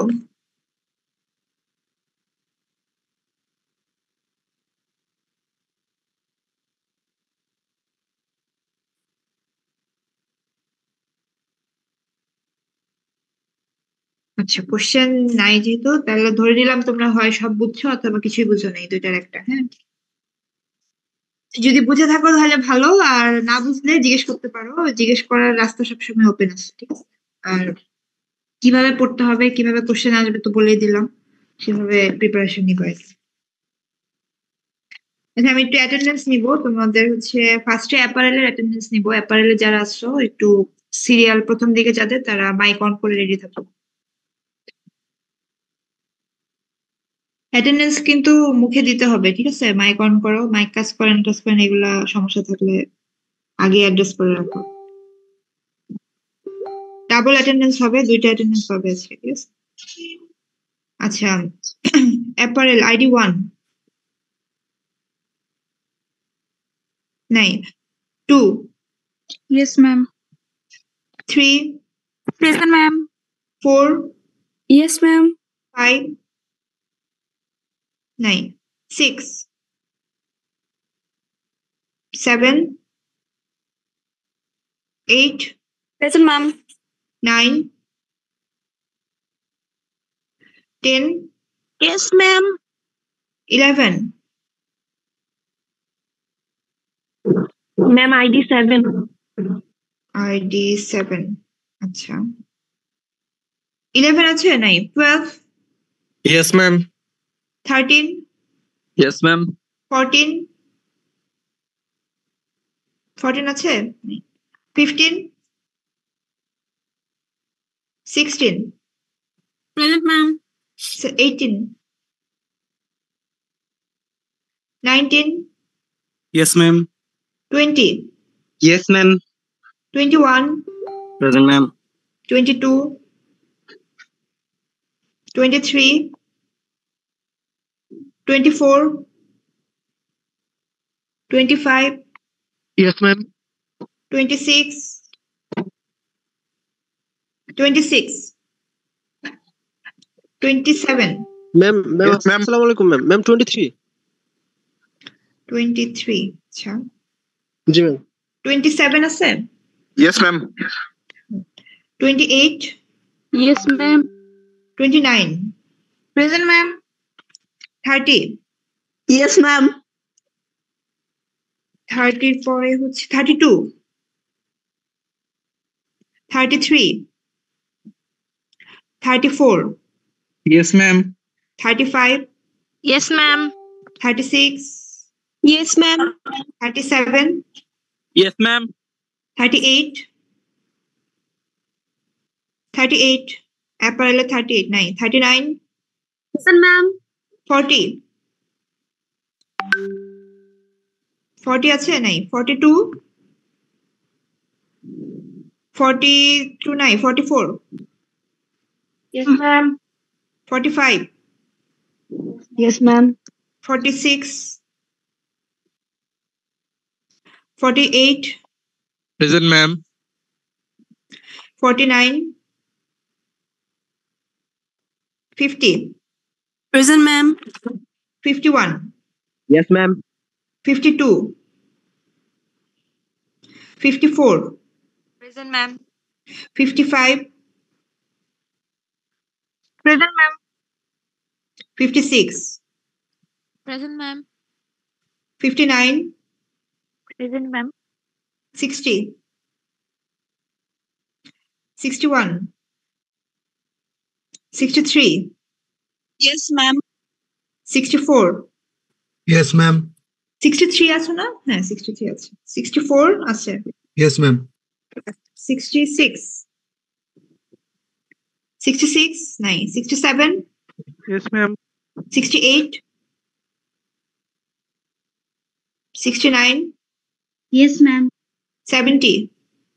আচ্ছা, কোশ্চেন নাই যেহেতু, তাহলে ধরে নিলাম তোমরা হয় সব বুঝছো অথবা কিছুই বুঝো নাই, দুইটার একটা। হ্যাঁ, যদি বুঝে থাকো তাহলে ভালো, আর না বুঝলে জিজ্ঞেস করতে পারো, জিজ্ঞেস করার রাস্তা সবসময় ওপেন আছে, ঠিক আছে। আর কিভাবে পড়তে হবে, কিভাবে কোশ্চেন আসবে তো বলেই দিলাম, সেভাবে প্রিপারেশন নিবো আর কি। আচ্ছা, আমি একটু অ্যাটেন্ডেন্স নিবো তোমাদের, হচ্ছে ফার্স্টে অ্যাপারেলের অ্যাটেন্ডেন্স নিবো। অ্যাপারেলে যারা আসছো একটু সিরিয়াল প্রথম দিকে যাদের, তারা মাইক অন করে রেডি থাকো। অ্যাটেন্ডেন্স কিন্তু মুখে দিতে হবে, ঠিক আছে। মাইক অন করো, মাইক কাজ করেন টাজ করেন এগুলা সমস্যা থাকলে আগে অ্যাড্রেস করে রাখো। ডাবল অ্যাটেন্ডেন্স হবে, দুইটা অ্যাটেন্ডেন্স হবে আজকে, ঠিক আছে। আচ্ছা, অ্যাপারেল আইডি 1 নাই, 2 Yes, ma'am. 3 Present, ma'am. 4 Yes, ma'am. 5 নাই, 6 7 8 Present, ma'am. 9 10 Yes, ma'am. 11 Ma'am, ID 7. ID 7। আচ্ছা, 11 আছে নাই, 12 Yes, ma'am. 13 Yes, ma'am. 14 14 আছে, 15 16 Present, ma'am. 18 19 Yes, ma'am. 20 Yes, ma'am. 21 Present, ma'am. 22 23 24, 25, Yes, ma'am. 26, 26, 27, Ma'am, Yes, ma'am. Assalamu alaikum, ma'am. Ma'am, 23. 23 আচ্ছা জি ম্যাম 27 আছে Yes, ma'am. 28, Yes, ma'am. 29, Present, ma'am. 30, Yes, ma'am. 30 এর পরে হচ্ছে 32, 33, 34, Yes, ma'am. 35, Yes, ma'am. 36, Yes, ma'am. 37, Yes, ma'am. 38, 38, apparel 38 নাই 39, Present, ma'am. 40, 40 আছে নাই 42, 42 নাই 44, Yes, ma'am. 45, Yes, ma'am. 46, 48, Present, ma'am. 49, 50, Present, ma'am. 51, Yes, ma'am. 52, 54, Present, ma'am. 55, Present, ma'am. 56, Present, ma'am. 59, Present, ma'am. 60, 61, 63, Yes, ma'am. 64, Yes, ma'am. 63 আছে না হ্যাঁ 63 আছে 64 আছে Yes, ma'am. 66, 66 নাই 67, Yes, ma'am. 68, 69, Yes, ma'am. 70,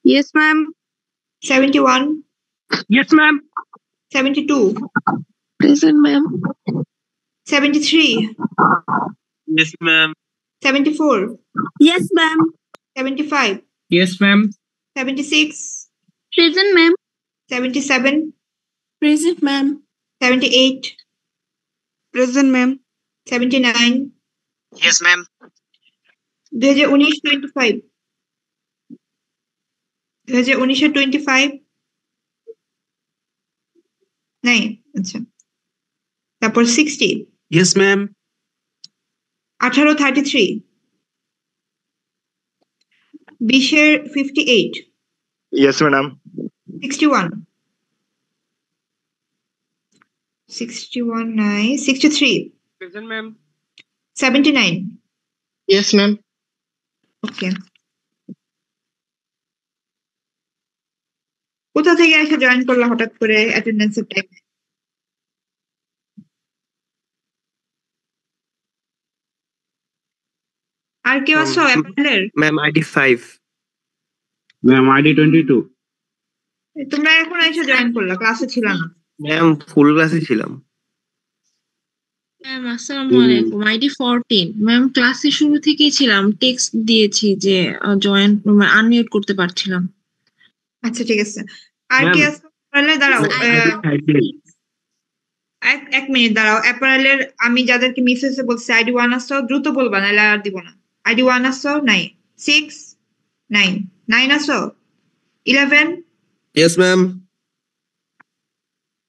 Yes, ma'am. 71, Yes, ma'am. 72, Present, ma'am. 73, Yes, ma'am. 74, Yes, ma'am. 75, Yes, ma'am. 76, Present, ma'am. 77, Present, ma'am. 78, Present, ma'am. 79, Yes, ma'am. 2019 25, 2019 25 নাই আচ্ছা তারপর 60, Yes, ma'am. 18 33, 20 58, Yes, madam. 61, 61 নাই 63, Present, ma'am. 79 Yes, ma'am. ওকে কোথা থেকে এসে জয়েন করলা হঠাৎ করে অ্যাটেন্ডেন্সের টাইম আর কেউ আছো অ্যাপেলের Ma'am, ID 5. Ma'am, ID 22. তোমরা এখন এসে জয়েন করলা ক্লাসে ছিল না Ma'am, full class ছিলাম। ম্যাম আসসালামু আলাইকুম আইডি 14 ম্যাম ক্লাসে শুরু থেকেই ছিলাম টেক্সট দিয়েছি যে জয়েন আনমিউট করতে পারছিলাম আচ্ছা ঠিক আছে আর কি Ma'am, আছো অ্যাপেলের দাঁড়াও এক মিনিট দাঁড়াও অ্যাপারেলের আমি যাদেরকে মিস হয়েছে বলছি আইডি 1 আসছো দ্রুত বলবা নাহলে আর দিব না আইডি 1 আসছো 9 6 9 9 আসছো 11 Yes, ma'am.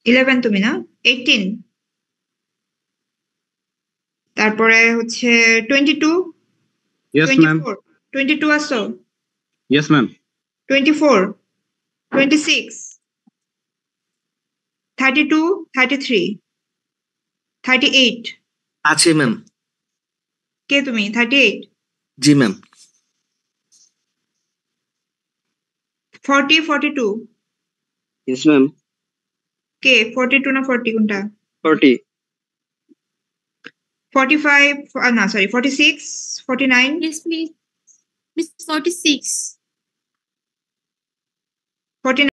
11 তুমি না 18 তারপরে হচ্ছে 22 Yes, ma'am. 24 22 আসছো Yes, ma'am. 24 26 32 33 38 আছে ম্যাম কে তুমি 38 জি ম্যাম 40 42 Yes, ma'am. কে 42 না 40 কোনটা 40. 45 না সরি 46 49 Yes, please. Miss 46. 49